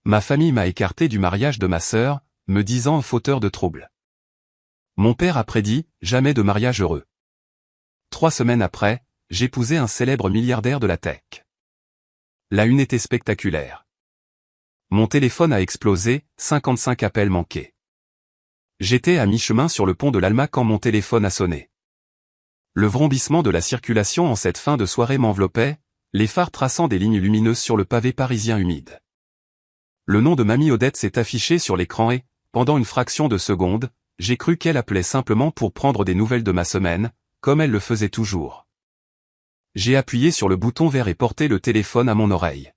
Ma famille m'a écarté du mariage de ma sœur, me disant fauteur de troubles. Mon père a prédit, jamais de mariage heureux. 3 semaines après, j'épousais un célèbre milliardaire de la tech. La une était spectaculaire. Mon téléphone a explosé, 55 appels manqués. J'étais à mi-chemin sur le pont de l'Alma quand mon téléphone a sonné. Le vrombissement de la circulation en cette fin de soirée m'enveloppait, les phares traçant des lignes lumineuses sur le pavé parisien humide. Le nom de Mamie Odette s'est affiché sur l'écran et, pendant une fraction de seconde, j'ai cru qu'elle appelait simplement pour prendre des nouvelles de ma semaine, comme elle le faisait toujours. J'ai appuyé sur le bouton vert et porté le téléphone à mon oreille.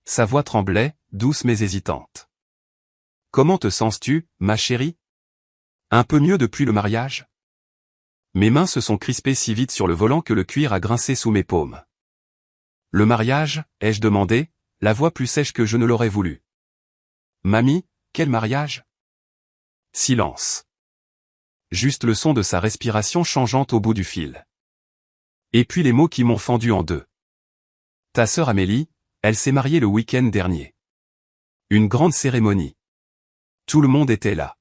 Sa voix tremblait, douce mais hésitante. « Comment te sens-tu, ma chérie ? Un peu mieux depuis le mariage ? » Mes mains se sont crispées si vite sur le volant que le cuir a grincé sous mes paumes. « Le mariage ?» ai-je demandé, la voix plus sèche que je ne l'aurais voulu. « Mamie, quel mariage ?» Silence. Juste le son de sa respiration changeante au bout du fil. Et puis les mots qui m'ont fendu en deux. « Ta sœur Amélie, elle s'est mariée le week-end dernier. Une grande cérémonie. Tout le monde était là.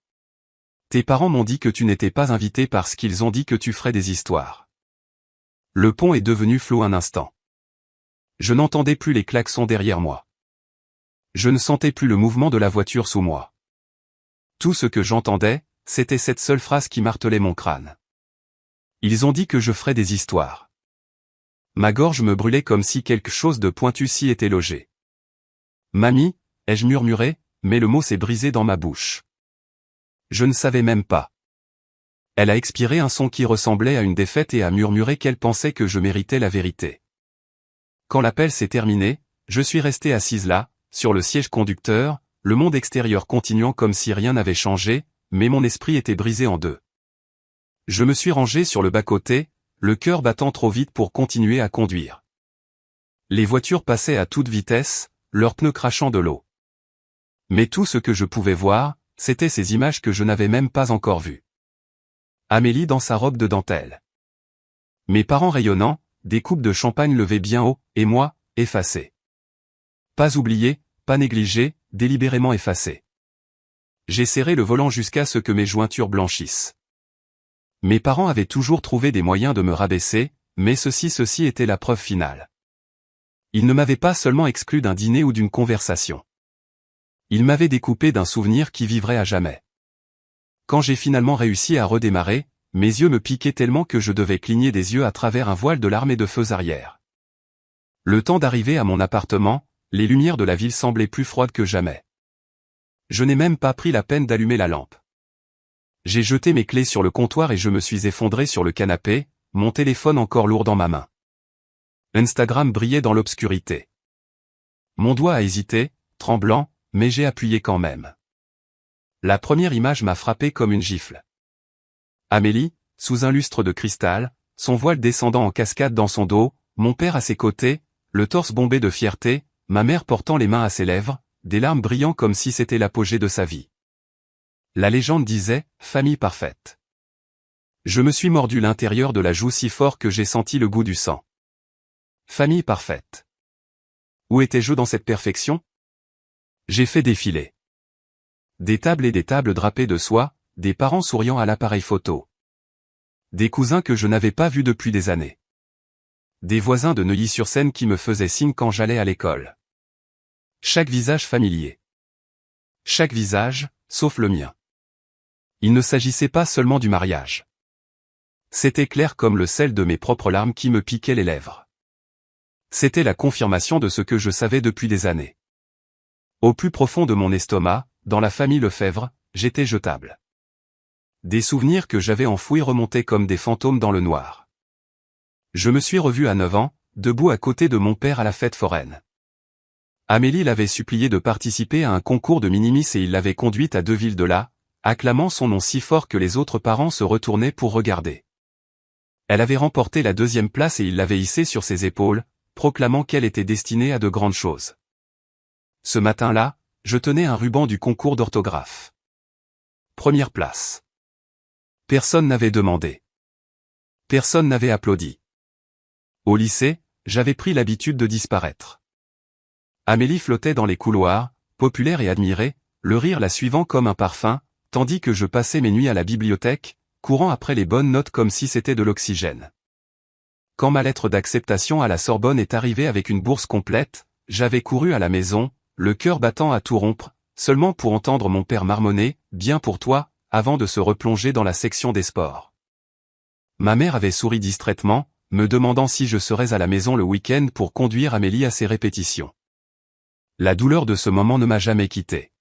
Tes parents m'ont dit que tu n'étais pas invité parce qu'ils ont dit que tu ferais des histoires. » Le pont est devenu flou un instant. Je n'entendais plus les klaxons derrière moi. Je ne sentais plus le mouvement de la voiture sous moi. Tout ce que j'entendais, c'était cette seule phrase qui martelait mon crâne. Ils ont dit que je ferais des histoires. Ma gorge me brûlait comme si quelque chose de pointu s'y était logé. Mamie, ai-je murmuré, mais le mot s'est brisé dans ma bouche. Je ne savais même pas. Elle a expiré un son qui ressemblait à une défaite et a murmuré qu'elle pensait que je méritais la vérité. Quand l'appel s'est terminé, je suis resté assise là, sur le siège conducteur, le monde extérieur continuant comme si rien n'avait changé, mais mon esprit était brisé en deux. Je me suis rangé sur le bas-côté, le cœur battant trop vite pour continuer à conduire. Les voitures passaient à toute vitesse, leurs pneus crachant de l'eau. Mais tout ce que je pouvais voir, c'était ces images que je n'avais même pas encore vues. Amélie dans sa robe de dentelle. Mes parents rayonnants, des coupes de champagne levées bien haut, et moi, effacé. Pas oublié, pas négligé, délibérément effacé. J'ai serré le volant jusqu'à ce que mes jointures blanchissent. Mes parents avaient toujours trouvé des moyens de me rabaisser, mais ceci était la preuve finale. Ils ne m'avaient pas seulement exclu d'un dîner ou d'une conversation. Ils m'avaient découpé d'un souvenir qui vivrait à jamais. Quand j'ai finalement réussi à redémarrer, mes yeux me piquaient tellement que je devais cligner des yeux à travers un voile de larmes et de feux arrière. Le temps d'arriver à mon appartement, les lumières de la ville semblaient plus froides que jamais. Je n'ai même pas pris la peine d'allumer la lampe. J'ai jeté mes clés sur le comptoir et je me suis effondré sur le canapé, mon téléphone encore lourd dans ma main. Instagram brillait dans l'obscurité. Mon doigt a hésité, tremblant, mais j'ai appuyé quand même. La première image m'a frappé comme une gifle. Amélie, sous un lustre de cristal, son voile descendant en cascade dans son dos, mon père à ses côtés, le torse bombé de fierté, ma mère portant les mains à ses lèvres, des larmes brillant comme si c'était l'apogée de sa vie. La légende disait « famille parfaite ». Je me suis mordu l'intérieur de la joue si fort que j'ai senti le goût du sang. Famille parfaite. Où étais-je dans cette perfection ? J'ai fait défiler. Des tables et des tables drapées de soie, des parents souriant à l'appareil photo. Des cousins que je n'avais pas vus depuis des années. Des voisins de Neuilly-sur-Seine qui me faisaient signe quand j'allais à l'école. Chaque visage familier. Chaque visage, sauf le mien. Il ne s'agissait pas seulement du mariage. C'était clair comme le sel de mes propres larmes qui me piquaient les lèvres. C'était la confirmation de ce que je savais depuis des années. Au plus profond de mon estomac, dans la famille Lefebvre, j'étais jetable. Des souvenirs que j'avais enfouis remontaient comme des fantômes dans le noir. Je me suis revu à 9 ans, debout à côté de mon père à la fête foraine. Amélie l'avait supplié de participer à un concours de minimis et il l'avait conduite à 2 villes de là, acclamant son nom si fort que les autres parents se retournaient pour regarder. Elle avait remporté la 2e place et il l'avait hissée sur ses épaules, proclamant qu'elle était destinée à de grandes choses. Ce matin-là, je tenais un ruban du concours d'orthographe. 1re place. Personne n'avait demandé. Personne n'avait applaudi. Au lycée, j'avais pris l'habitude de disparaître. Amélie flottait dans les couloirs, populaire et admiré, le rire la suivant comme un parfum, tandis que je passais mes nuits à la bibliothèque, courant après les bonnes notes comme si c'était de l'oxygène. Quand ma lettre d'acceptation à la Sorbonne est arrivée avec une bourse complète, j'avais couru à la maison, le cœur battant à tout rompre, seulement pour entendre mon père marmonner « Bien pour toi », avant de se replonger dans la section des sports. Ma mère avait souri distraitement, me demandant si je serais à la maison le week-end pour conduire Amélie à ses répétitions. La douleur de ce moment ne m'a jamais quitté.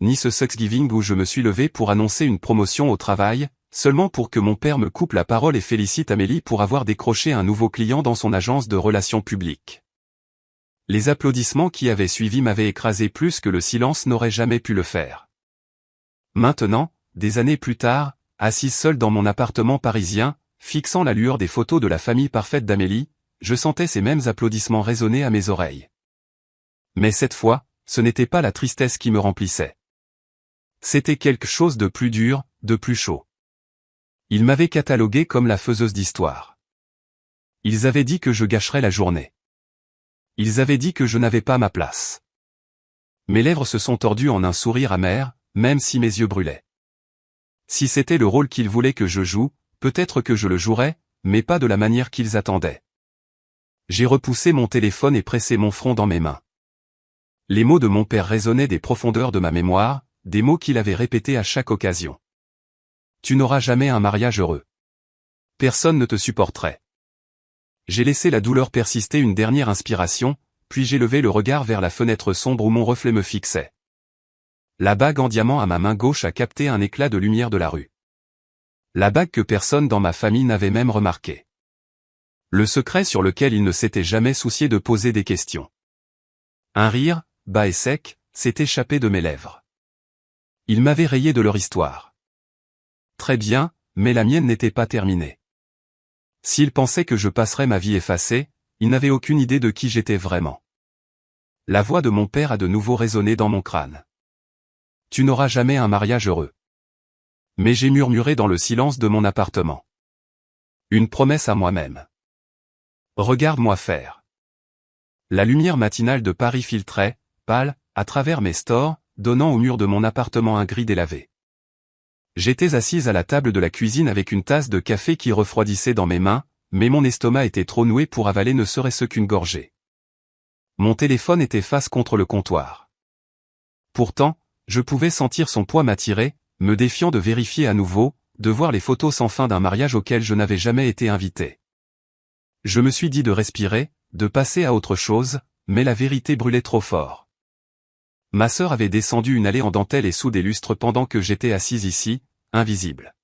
Ni ce Thanksgiving où je me suis levé pour annoncer une promotion au travail, seulement pour que mon père me coupe la parole et félicite Amélie pour avoir décroché un nouveau client dans son agence de relations publiques. Les applaudissements qui avaient suivi m'avaient écrasé plus que le silence n'aurait jamais pu le faire. Maintenant, des années plus tard, assise seule dans mon appartement parisien, fixant la lueur des photos de la famille parfaite d'Amélie, je sentais ces mêmes applaudissements résonner à mes oreilles. Mais cette fois, ce n'était pas la tristesse qui me remplissait. C'était quelque chose de plus dur, de plus chaud. Ils m'avaient catalogué comme la faiseuse d'histoire. Ils avaient dit que je gâcherais la journée. Ils avaient dit que je n'avais pas ma place. Mes lèvres se sont tordues en un sourire amer, même si mes yeux brûlaient. Si c'était le rôle qu'ils voulaient que je joue, peut-être que je le jouerais, mais pas de la manière qu'ils attendaient. J'ai repoussé mon téléphone et pressé mon front dans mes mains. Les mots de mon père résonnaient des profondeurs de ma mémoire, des mots qu'il avait répétés à chaque occasion. Tu n'auras jamais un mariage heureux. Personne ne te supporterait. J'ai laissé la douleur persister une dernière inspiration, puis j'ai levé le regard vers la fenêtre sombre où mon reflet me fixait. La bague en diamant à ma main gauche a capté un éclat de lumière de la rue. La bague que personne dans ma famille n'avait même remarqué. Le secret sur lequel ils ne s'étaient jamais souciés de poser des questions. Un rire, bas et sec, s'est échappé de mes lèvres. Ils m'avaient rayé de leur histoire. Très bien, mais la mienne n'était pas terminée. S'ils pensaient que je passerais ma vie effacée, ils n'avaient aucune idée de qui j'étais vraiment. La voix de mon père a de nouveau résonné dans mon crâne. Tu n'auras jamais un mariage heureux. Mais j'ai murmuré dans le silence de mon appartement. Une promesse à moi-même. Regarde-moi faire. La lumière matinale de Paris filtrait, pâle, à travers mes stores, donnant au mur de mon appartement un gris délavé. J'étais assise à la table de la cuisine avec une tasse de café qui refroidissait dans mes mains, mais mon estomac était trop noué pour avaler ne serait-ce qu'une gorgée. Mon téléphone était face contre le comptoir. Pourtant, je pouvais sentir son poids m'attirer, me défiant de vérifier à nouveau, de voir les photos sans fin d'un mariage auquel je n'avais jamais été invité. Je me suis dit de respirer, de passer à autre chose, mais la vérité brûlait trop fort. Ma sœur avait descendu une allée en dentelle et sous des lustres pendant que j'étais assise ici, invisible.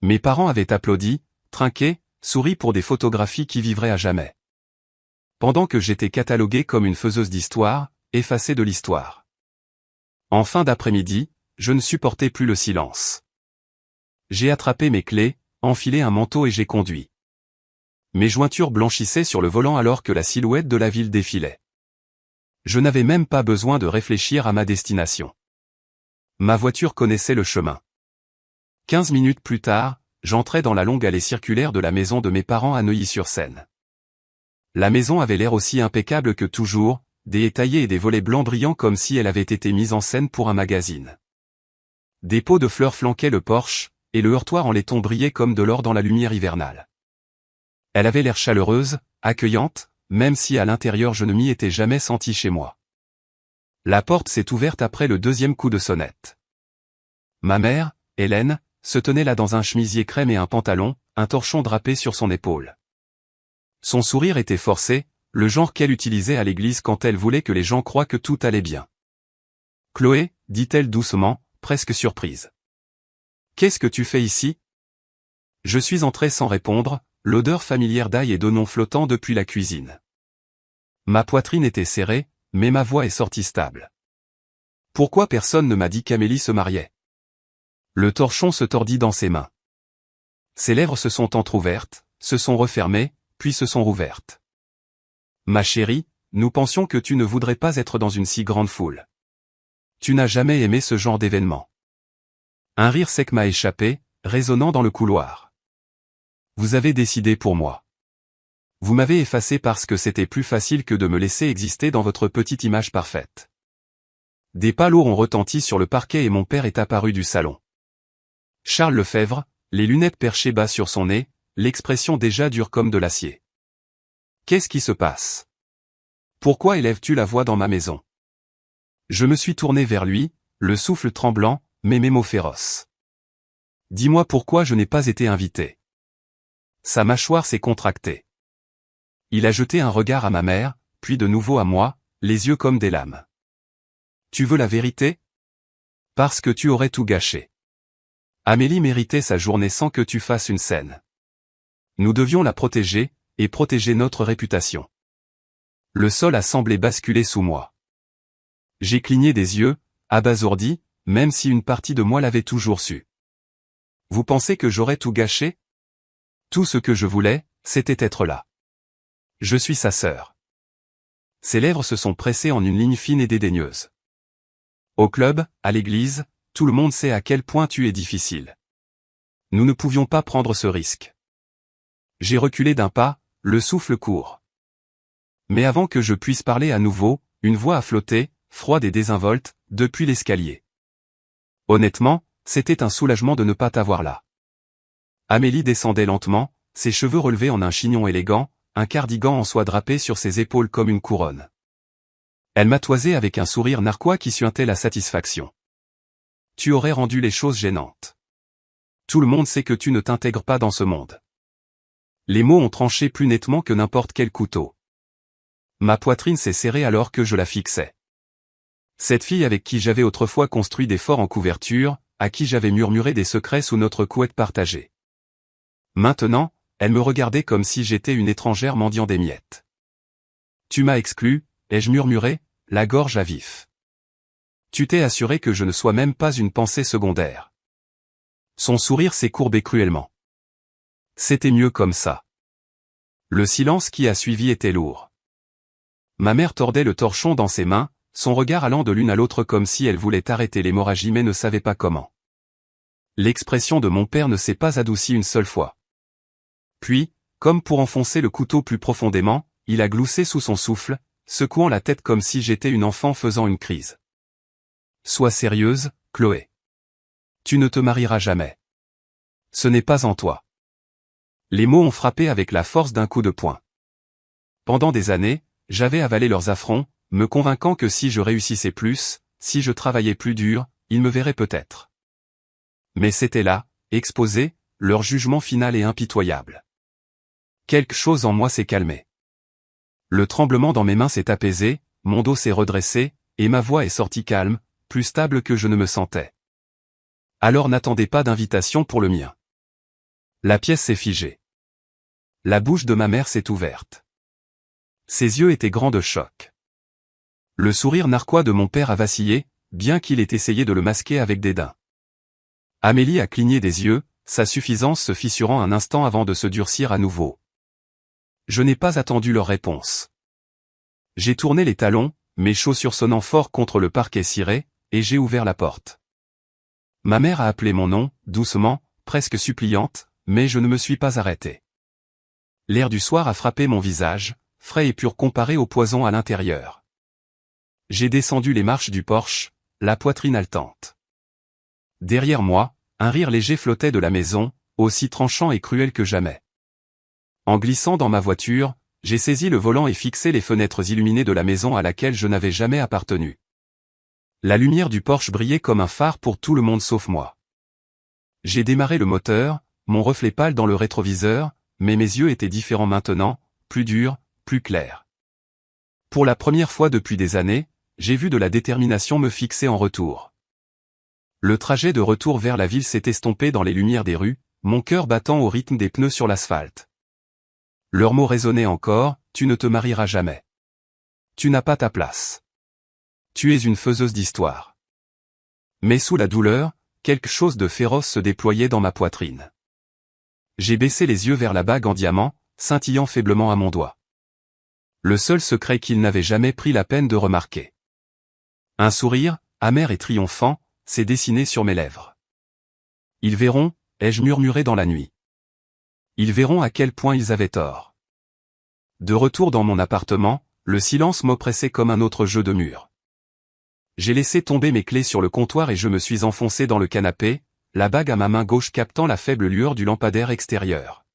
Mes parents avaient applaudi, trinqué, souri pour des photographies qui vivraient à jamais. Pendant que j'étais cataloguée comme une faiseuse d'histoire, effacée de l'histoire. En fin d'après-midi, je ne supportais plus le silence. J'ai attrapé mes clés, enfilé un manteau et j'ai conduit. Mes jointures blanchissaient sur le volant alors que la silhouette de la ville défilait. Je n'avais même pas besoin de réfléchir à ma destination. Ma voiture connaissait le chemin. 15 minutes plus tard, j'entrais dans la longue allée circulaire de la maison de mes parents à Neuilly-sur-Seine. La maison avait l'air aussi impeccable que toujours, des haies taillées et des volets blancs brillants comme si elle avait été mise en scène pour un magazine. Des pots de fleurs flanquaient le porche, et le heurtoir en laiton brillait comme de l'or dans la lumière hivernale. Elle avait l'air chaleureuse, accueillante, même si à l'intérieur je ne m'y étais jamais senti chez moi. La porte s'est ouverte après le deuxième coup de sonnette. Ma mère, Hélène, se tenait là dans un chemisier crème et un pantalon, un torchon drapé sur son épaule. Son sourire était forcé, le genre qu'elle utilisait à l'église quand elle voulait que les gens croient que tout allait bien. « Chloé » dit-elle doucement, presque surprise. « Qu'est-ce que tu fais ici » Je suis entré sans répondre, l'odeur familière d'ail et d'oignon flottant depuis la cuisine. Ma poitrine était serrée, mais ma voix est sortie stable. Pourquoi personne ne m'a dit qu'Amélie se mariait ? Le torchon se tordit dans ses mains. Ses lèvres se sont entr'ouvertes, se sont refermées, puis se sont rouvertes. Ma chérie, nous pensions que tu ne voudrais pas être dans une si grande foule. Tu n'as jamais aimé ce genre d'événement. Un rire sec m'a échappé, résonnant dans le couloir. Vous avez décidé pour moi. Vous m'avez effacé parce que c'était plus facile que de me laisser exister dans votre petite image parfaite. Des pas lourds ont retenti sur le parquet et mon père est apparu du salon. Charles Lefebvre, les lunettes perchées bas sur son nez, l'expression déjà dure comme de l'acier. Qu'est-ce qui se passe? Pourquoi élèves-tu la voix dans ma maison? Je me suis tourné vers lui, le souffle tremblant, mais mes mots féroces. Dis-moi pourquoi je n'ai pas été invité. Sa mâchoire s'est contractée. Il a jeté un regard à ma mère, puis de nouveau à moi, les yeux comme des lames. Tu veux la vérité? Parce que tu aurais tout gâché. Amélie méritait sa journée sans que tu fasses une scène. Nous devions la protéger, et protéger notre réputation. Le sol a semblé basculer sous moi. J'ai cligné des yeux, abasourdi, même si une partie de moi l'avait toujours su. Vous pensez que j'aurais tout gâché? Tout ce que je voulais, c'était être là. Je suis sa sœur. Ses lèvres se sont pressées en une ligne fine et dédaigneuse. Au club, à l'église, tout le monde sait à quel point tu es difficile. Nous ne pouvions pas prendre ce risque. J'ai reculé d'un pas, le souffle court. Mais avant que je puisse parler à nouveau, une voix a flotté, froide et désinvolte, depuis l'escalier. Honnêtement, c'était un soulagement de ne pas t'avoir là. Amélie descendait lentement, ses cheveux relevés en un chignon élégant, un cardigan en soie drapé sur ses épaules comme une couronne. Elle m'a toisé avec un sourire narquois qui suintait la satisfaction. Tu aurais rendu les choses gênantes. Tout le monde sait que tu ne t'intègres pas dans ce monde. Les mots ont tranché plus nettement que n'importe quel couteau. Ma poitrine s'est serrée alors que je la fixais. Cette fille avec qui j'avais autrefois construit des forts en couverture, à qui j'avais murmuré des secrets sous notre couette partagée. Maintenant, elle me regardait comme si j'étais une étrangère mendiant des miettes. Tu m'as exclu, ai-je murmuré, la gorge à vif. Tu t'es assuré que je ne sois même pas une pensée secondaire. Son sourire s'est courbé cruellement. C'était mieux comme ça. Le silence qui a suivi était lourd. Ma mère tordait le torchon dans ses mains, son regard allant de l'une à l'autre comme si elle voulait arrêter l'hémorragie mais ne savait pas comment. L'expression de mon père ne s'est pas adoucie une seule fois. Puis, comme pour enfoncer le couteau plus profondément, il a gloussé sous son souffle, secouant la tête comme si j'étais une enfant faisant une crise. Sois sérieuse, Chloé. Tu ne te marieras jamais. Ce n'est pas en toi. Les mots ont frappé avec la force d'un coup de poing. Pendant des années, j'avais avalé leurs affronts, me convainquant que si je réussissais plus, si je travaillais plus dur, ils me verraient peut-être. Mais c'était là, exposé, leur jugement final et impitoyable. Quelque chose en moi s'est calmé. Le tremblement dans mes mains s'est apaisé, mon dos s'est redressé, et ma voix est sortie calme, plus stable que je ne me sentais. Alors n'attendez pas d'invitation pour le mien. La pièce s'est figée. La bouche de ma mère s'est ouverte. Ses yeux étaient grands de choc. Le sourire narquois de mon père a vacillé, bien qu'il ait essayé de le masquer avec dédain. Amélie a cligné des yeux, sa suffisance se fissurant un instant avant de se durcir à nouveau. Je n'ai pas attendu leur réponse. J'ai tourné les talons, mes chaussures sonnant fort contre le parquet ciré, et j'ai ouvert la porte. Ma mère a appelé mon nom, doucement, presque suppliante, mais je ne me suis pas arrêté. L'air du soir a frappé mon visage, frais et pur comparé au poison à l'intérieur. J'ai descendu les marches du porche, la poitrine haletante. Derrière moi, un rire léger flottait de la maison, aussi tranchant et cruel que jamais. En glissant dans ma voiture, j'ai saisi le volant et fixé les fenêtres illuminées de la maison à laquelle je n'avais jamais appartenu. La lumière du Porsche brillait comme un phare pour tout le monde sauf moi. J'ai démarré le moteur, mon reflet pâle dans le rétroviseur, mais mes yeux étaient différents maintenant, plus durs, plus clairs. Pour la première fois depuis des années, j'ai vu de la détermination me fixer en retour. Le trajet de retour vers la ville s'est estompé dans les lumières des rues, mon cœur battant au rythme des pneus sur l'asphalte. Leurs mots résonnaient encore, tu ne te marieras jamais. Tu n'as pas ta place. Tu es une faiseuse d'histoire. Mais sous la douleur, quelque chose de féroce se déployait dans ma poitrine. J'ai baissé les yeux vers la bague en diamant, scintillant faiblement à mon doigt. Le seul secret qu'il n'avait jamais pris la peine de remarquer. Un sourire, amer et triomphant, s'est dessiné sur mes lèvres. Ils verront, ai-je murmuré dans la nuit. Ils verront à quel point ils avaient tort. De retour dans mon appartement, le silence m'oppressait comme un autre jeu de murs. J'ai laissé tomber mes clés sur le comptoir et je me suis enfoncé dans le canapé, la bague à ma main gauche captant la faible lueur du lampadaire extérieur.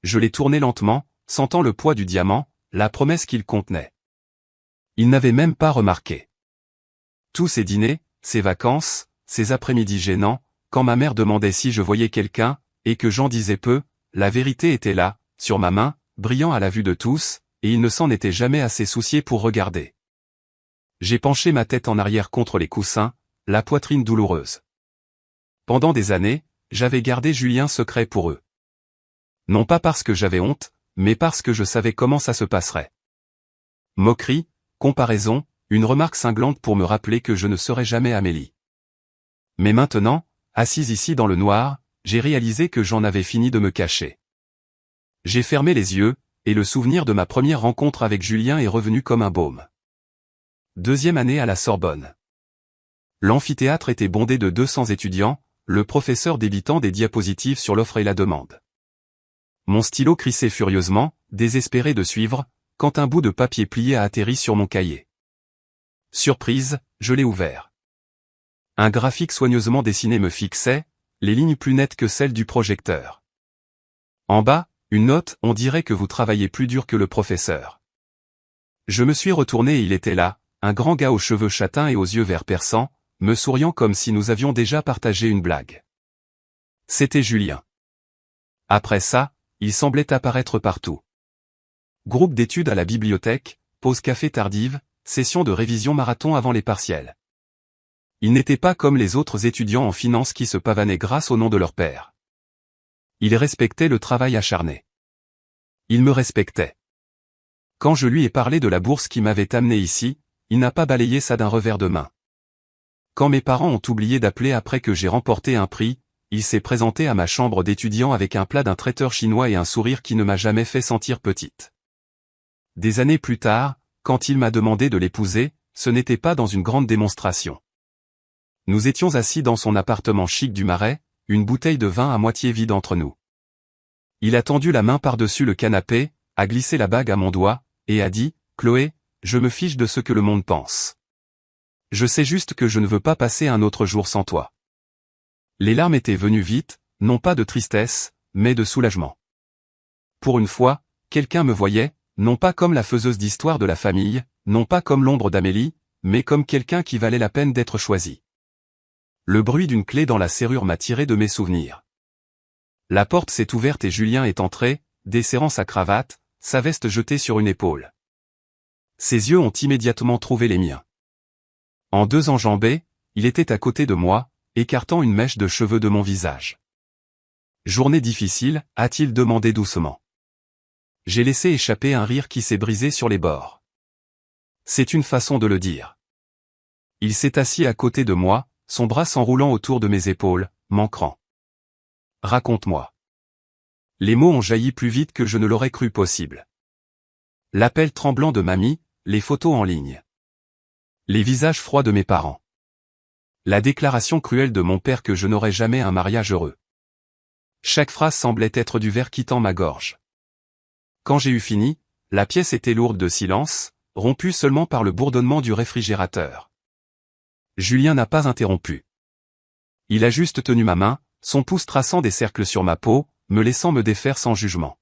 Je l'ai tourné lentement, sentant le poids du diamant, la promesse qu'il contenait. Il n'avait même pas remarqué. Tous ces dîners, ces vacances, ces après-midi gênants, quand ma mère demandait si je voyais quelqu'un, et que j'en disais peu, la vérité était là, sur ma main, brillant à la vue de tous, et il ne s'en était jamais assez soucié pour regarder. J'ai penché ma tête en arrière contre les coussins, la poitrine douloureuse. Pendant des années, j'avais gardé Julien secret pour eux. Non pas parce que j'avais honte, mais parce que je savais comment ça se passerait. Moquerie, comparaison, une remarque cinglante pour me rappeler que je ne serais jamais Amélie. Mais maintenant, assise ici dans le noir, j'ai réalisé que j'en avais fini de me cacher. J'ai fermé les yeux, et le souvenir de ma première rencontre avec Julien est revenu comme un baume. Deuxième année à la Sorbonne. L'amphithéâtre était bondé de 200 étudiants, le professeur débitant des diapositives sur l'offre et la demande. Mon stylo crissait furieusement, désespéré de suivre, quand un bout de papier plié a atterri sur mon cahier. Surprise, je l'ai ouvert. Un graphique soigneusement dessiné me fixait, les lignes plus nettes que celles du projecteur. En bas, une note, on dirait que vous travaillez plus dur que le professeur. Je me suis retourné et il était là, un grand gars aux cheveux châtains et aux yeux verts perçants, me souriant comme si nous avions déjà partagé une blague. C'était Julien. Après ça, il semblait apparaître partout. Groupe d'études à la bibliothèque, pause café tardive, session de révision marathon avant les partiels. Il n'était pas comme les autres étudiants en finance qui se pavanaient grâce au nom de leur père. Il respectait le travail acharné. Il me respectait. Quand je lui ai parlé de la bourse qui m'avait amené ici, il n'a pas balayé ça d'un revers de main. Quand mes parents ont oublié d'appeler après que j'ai remporté un prix, il s'est présenté à ma chambre d'étudiant avec un plat d'un traiteur chinois et un sourire qui ne m'a jamais fait sentir petite. Des années plus tard, quand il m'a demandé de l'épouser, ce n'était pas dans une grande démonstration. Nous étions assis dans son appartement chic du Marais, une bouteille de vin à moitié vide entre nous. Il a tendu la main par-dessus le canapé, a glissé la bague à mon doigt, et a dit, « Chloé, je me fiche de ce que le monde pense. Je sais juste que je ne veux pas passer un autre jour sans toi. » Les larmes étaient venues vite, non pas de tristesse, mais de soulagement. Pour une fois, quelqu'un me voyait, non pas comme la faiseuse d'histoire de la famille, non pas comme l'ombre d'Amélie, mais comme quelqu'un qui valait la peine d'être choisi. Le bruit d'une clé dans la serrure m'a tiré de mes souvenirs. La porte s'est ouverte et Julien est entré, desserrant sa cravate, sa veste jetée sur une épaule. Ses yeux ont immédiatement trouvé les miens. En deux enjambées, il était à côté de moi, écartant une mèche de cheveux de mon visage. « Journée difficile » a-t-il demandé doucement. J'ai laissé échapper un rire qui s'est brisé sur les bords. C'est une façon de le dire. Il s'est assis à côté de moi, son bras s'enroulant autour de mes épaules, m'ancrant. « Raconte-moi. » Les mots ont jailli plus vite que je ne l'aurais cru possible. L'appel tremblant de mamie, les photos en ligne. Les visages froids de mes parents. La déclaration cruelle de mon père que je n'aurais jamais un mariage heureux. Chaque phrase semblait être du verre quittant ma gorge. Quand j'ai eu fini, la pièce était lourde de silence, rompue seulement par le bourdonnement du réfrigérateur. Julien n'a pas interrompu. Il a juste tenu ma main, son pouce traçant des cercles sur ma peau, me laissant me défaire sans jugement.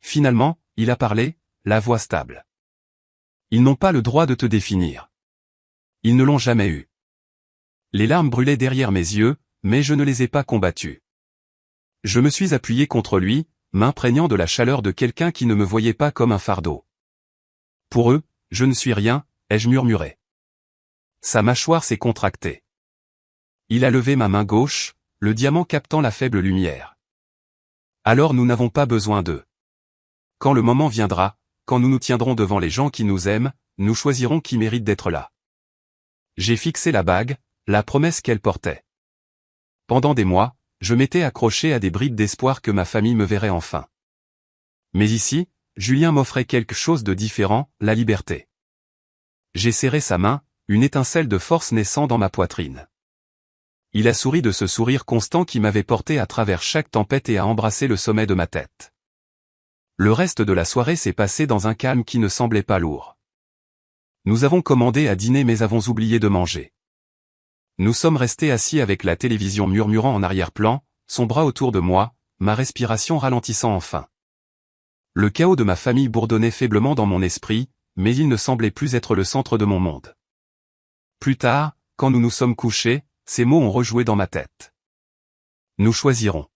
Finalement, il a parlé, la voix stable. Ils n'ont pas le droit de te définir. Ils ne l'ont jamais eu. Les larmes brûlaient derrière mes yeux, mais je ne les ai pas combattues. Je me suis appuyé contre lui, m'imprégnant de la chaleur de quelqu'un qui ne me voyait pas comme un fardeau. Pour eux, je ne suis rien, ai-je murmuré. Sa mâchoire s'est contractée. Il a levé ma main gauche, le diamant captant la faible lumière. Alors nous n'avons pas besoin d'eux. Quand le moment viendra, quand nous nous tiendrons devant les gens qui nous aiment, nous choisirons qui mérite d'être là. J'ai fixé la bague, la promesse qu'elle portait. Pendant des mois, je m'étais accroché à des bribes d'espoir que ma famille me verrait enfin. Mais ici, Julien m'offrait quelque chose de différent, la liberté. J'ai serré sa main, une étincelle de force naissant dans ma poitrine. Il a souri de ce sourire constant qui m'avait porté à travers chaque tempête et a embrassé le sommet de ma tête. Le reste de la soirée s'est passé dans un calme qui ne semblait pas lourd. Nous avons commandé à dîner mais avons oublié de manger. Nous sommes restés assis avec la télévision murmurant en arrière-plan, son bras autour de moi, ma respiration ralentissant enfin. Le chaos de ma famille bourdonnait faiblement dans mon esprit, mais il ne semblait plus être le centre de mon monde. Plus tard, quand nous nous sommes couchés, ces mots ont rejoué dans ma tête. Nous choisirons.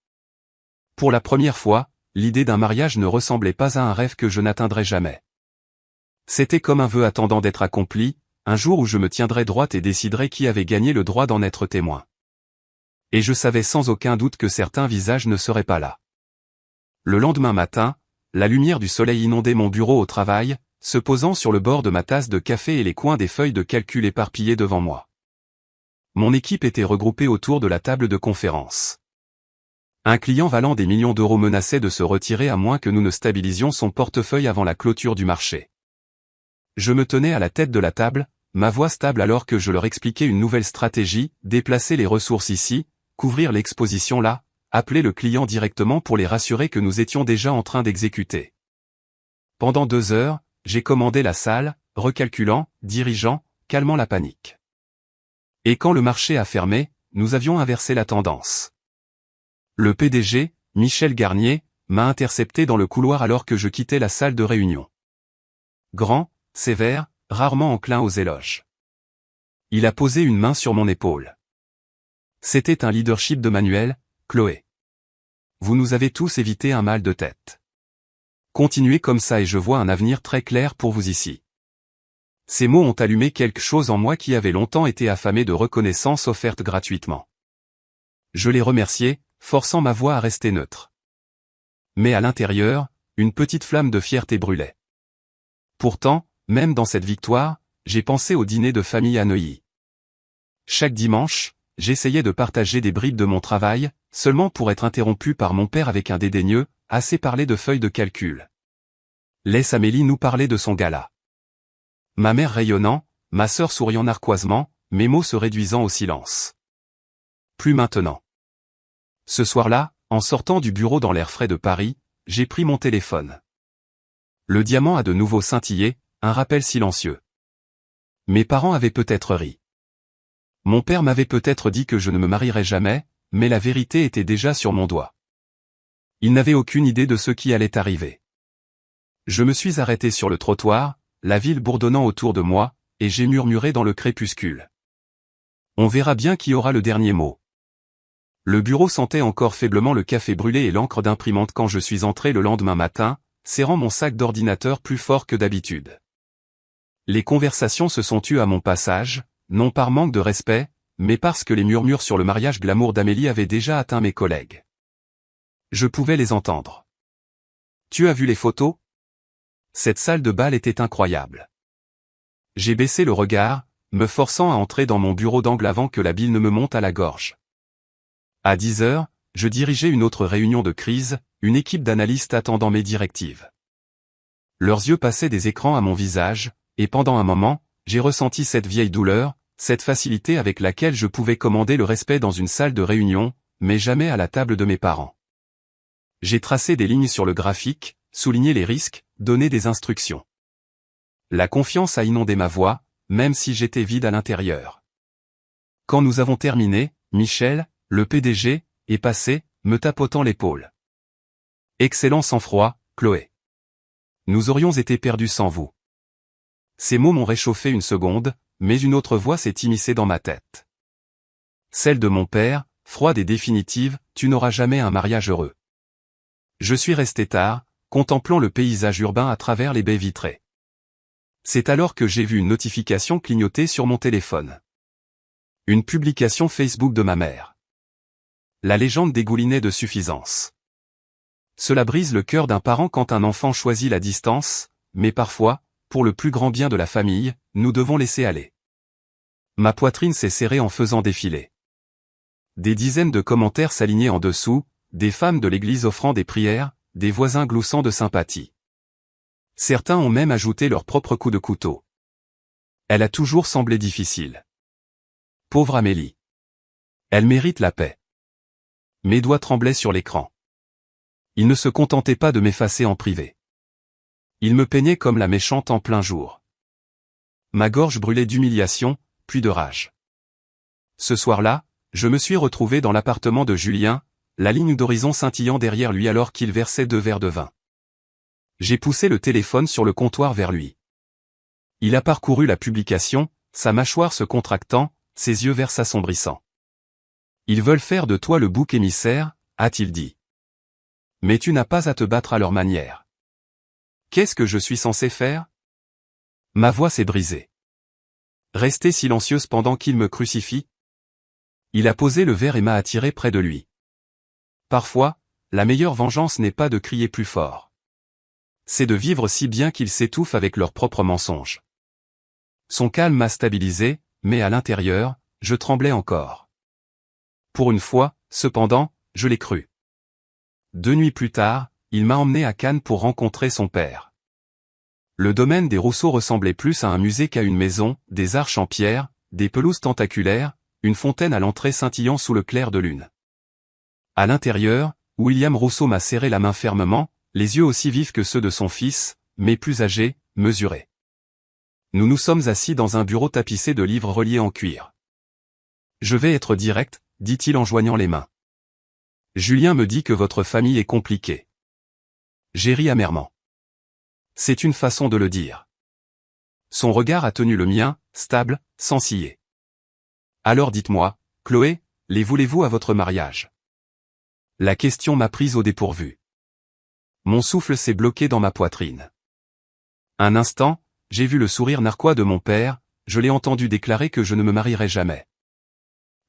Pour la première fois, l'idée d'un mariage ne ressemblait pas à un rêve que je n'atteindrais jamais. C'était comme un vœu attendant d'être accompli, un jour où je me tiendrais droite et déciderais qui avait gagné le droit d'en être témoin. Et je savais sans aucun doute que certains visages ne seraient pas là. Le lendemain matin, la lumière du soleil inondait mon bureau au travail, se posant sur le bord de ma tasse de café et les coins des feuilles de calcul éparpillées devant moi. Mon équipe était regroupée autour de la table de conférence. Un client valant des millions d'euros menaçait de se retirer à moins que nous ne stabilisions son portefeuille avant la clôture du marché. Je me tenais à la tête de la table, ma voix stable alors que je leur expliquais une nouvelle stratégie, déplacer les ressources ici, couvrir l'exposition là, appeler le client directement pour les rassurer que nous étions déjà en train d'exécuter. Pendant 2 heures, j'ai commandé la salle, recalculant, dirigeant, calmant la panique. Et quand le marché a fermé, nous avions inversé la tendance. Le PDG, Michel Garnier, m'a intercepté dans le couloir alors que je quittais la salle de réunion. Grand, sévère, rarement enclin aux éloges. Il a posé une main sur mon épaule. C'était un leadership de manuel, Chloé. Vous nous avez tous évité un mal de tête. Continuez comme ça et je vois un avenir très clair pour vous ici. Ces mots ont allumé quelque chose en moi qui avait longtemps été affamé de reconnaissance offerte gratuitement. Je les remerciai, forçant ma voix à rester neutre. Mais à l'intérieur, une petite flamme de fierté brûlait. Pourtant, même dans cette victoire, j'ai pensé au dîner de famille à Neuilly. Chaque dimanche, j'essayais de partager des bribes de mon travail, seulement pour être interrompu par mon père avec un dédaigneux, assez parlé de feuilles de calcul. Laisse Amélie nous parler de son gala. Ma mère rayonnant, ma sœur souriant narquoisement, mes mots se réduisant au silence. Plus maintenant. Ce soir-là, en sortant du bureau dans l'air frais de Paris, j'ai pris mon téléphone. Le diamant a de nouveau scintillé, un rappel silencieux. Mes parents avaient peut-être ri. Mon père m'avait peut-être dit que je ne me marierais jamais, mais la vérité était déjà sur mon doigt. Il n'avait aucune idée de ce qui allait arriver. Je me suis arrêté sur le trottoir, la ville bourdonnant autour de moi, et j'ai murmuré dans le crépuscule. On verra bien qui aura le dernier mot. Le bureau sentait encore faiblement le café brûlé et l'encre d'imprimante quand je suis entré le lendemain matin, serrant mon sac d'ordinateur plus fort que d'habitude. Les conversations se sont tues à mon passage, non par manque de respect, mais parce que les murmures sur le mariage glamour d'Amélie avaient déjà atteint mes collègues. Je pouvais les entendre. Tu as vu les photos? Cette salle de bal était incroyable. J'ai baissé le regard, me forçant à entrer dans mon bureau d'angle avant que la bile ne me monte à la gorge. À 10 heures, je dirigeais une autre réunion de crise, une équipe d'analystes attendant mes directives. Leurs yeux passaient des écrans à mon visage, et pendant un moment, j'ai ressenti cette vieille douleur, cette facilité avec laquelle je pouvais commander le respect dans une salle de réunion, mais jamais à la table de mes parents. J'ai tracé des lignes sur le graphique, souligné les risques, donné des instructions. La confiance a inondé ma voix, même si j'étais vide à l'intérieur. Quand nous avons terminé, Michel, le PDG, est passé, me tapotant l'épaule. Excellent sang-froid, Chloé. Nous aurions été perdus sans vous. Ces mots m'ont réchauffé une seconde, mais une autre voix s'est immiscée dans ma tête. Celle de mon père, froide et définitive, tu n'auras jamais un mariage heureux. Je suis resté tard, contemplant le paysage urbain à travers les baies vitrées. C'est alors que j'ai vu une notification clignoter sur mon téléphone. Une publication Facebook de ma mère. La légende dégoulinait de suffisance. Cela brise le cœur d'un parent quand un enfant choisit la distance, mais parfois, pour le plus grand bien de la famille, nous devons laisser aller. Ma poitrine s'est serrée en faisant défiler. Des dizaines de commentaires s'alignaient en dessous, des femmes de l'église offrant des prières, des voisins gloussant de sympathie. Certains ont même ajouté leur propre coup de couteau. Elle a toujours semblé difficile. Pauvre Amélie. Elle mérite la paix. Mes doigts tremblaient sur l'écran. Il ne se contentait pas de m'effacer en privé. Il me peignait comme la méchante en plein jour. Ma gorge brûlait d'humiliation, puis de rage. Ce soir-là, je me suis retrouvé dans l'appartement de Julien, la ligne d'horizon scintillant derrière lui alors qu'il versait 2 verres de vin. J'ai poussé le téléphone sur le comptoir vers lui. Il a parcouru la publication, sa mâchoire se contractant, ses yeux verts s'assombrissant. « Ils veulent faire de toi le bouc émissaire », a-t-il dit. « Mais tu n'as pas à te battre à leur manière. » Qu'est-ce que je suis censé faire? Ma voix s'est brisée. Rester silencieuse pendant qu'il me crucifie? Il a posé le verre et m'a attiré près de lui. Parfois, la meilleure vengeance n'est pas de crier plus fort. C'est de vivre si bien qu'ils s'étouffent avec leurs propres mensonges. Son calme m'a stabilisé, mais à l'intérieur, je tremblais encore. Pour une fois, cependant, je l'ai cru. 2 nuits plus tard, il m'a emmené à Cannes pour rencontrer son père. Le domaine des Rousseau ressemblait plus à un musée qu'à une maison, des arches en pierre, des pelouses tentaculaires, une fontaine à l'entrée scintillant sous le clair de lune. À l'intérieur, William Rousseau m'a serré la main fermement, les yeux aussi vifs que ceux de son fils, mais plus âgé, mesuré. Nous nous sommes assis dans un bureau tapissé de livres reliés en cuir. « Je vais être direct », dit-il en joignant les mains. « Julien me dit que votre famille est compliquée. » J'ai ri amèrement. C'est une façon de le dire. Son regard a tenu le mien, stable, sans ciller. Alors dites-moi, Chloé, les voulez-vous à votre mariage? La question m'a prise au dépourvu. Mon souffle s'est bloqué dans ma poitrine. Un instant, j'ai vu le sourire narquois de mon père, je l'ai entendu déclarer que je ne me marierai jamais.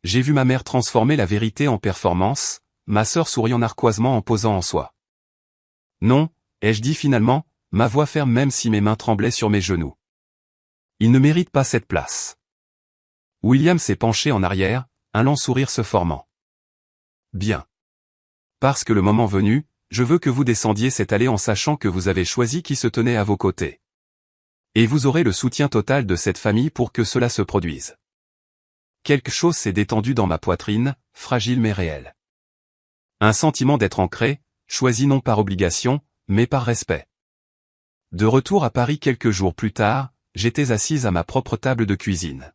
J'ai vu ma mère transformer la vérité en performance, ma sœur souriant narquoisement en posant en soi. Non, ai-je dit finalement, ma voix ferme même si mes mains tremblaient sur mes genoux. Il ne mérite pas cette place. William s'est penché en arrière, un lent sourire se formant. Bien. Parce que le moment venu, je veux que vous descendiez cette allée en sachant que vous avez choisi qui se tenait à vos côtés. Et vous aurez le soutien total de cette famille pour que cela se produise. Quelque chose s'est détendu dans ma poitrine, fragile mais réel. Un sentiment d'être ancré, choisi non par obligation, mais par respect. De retour à Paris quelques jours plus tard, j'étais assise à ma propre table de cuisine.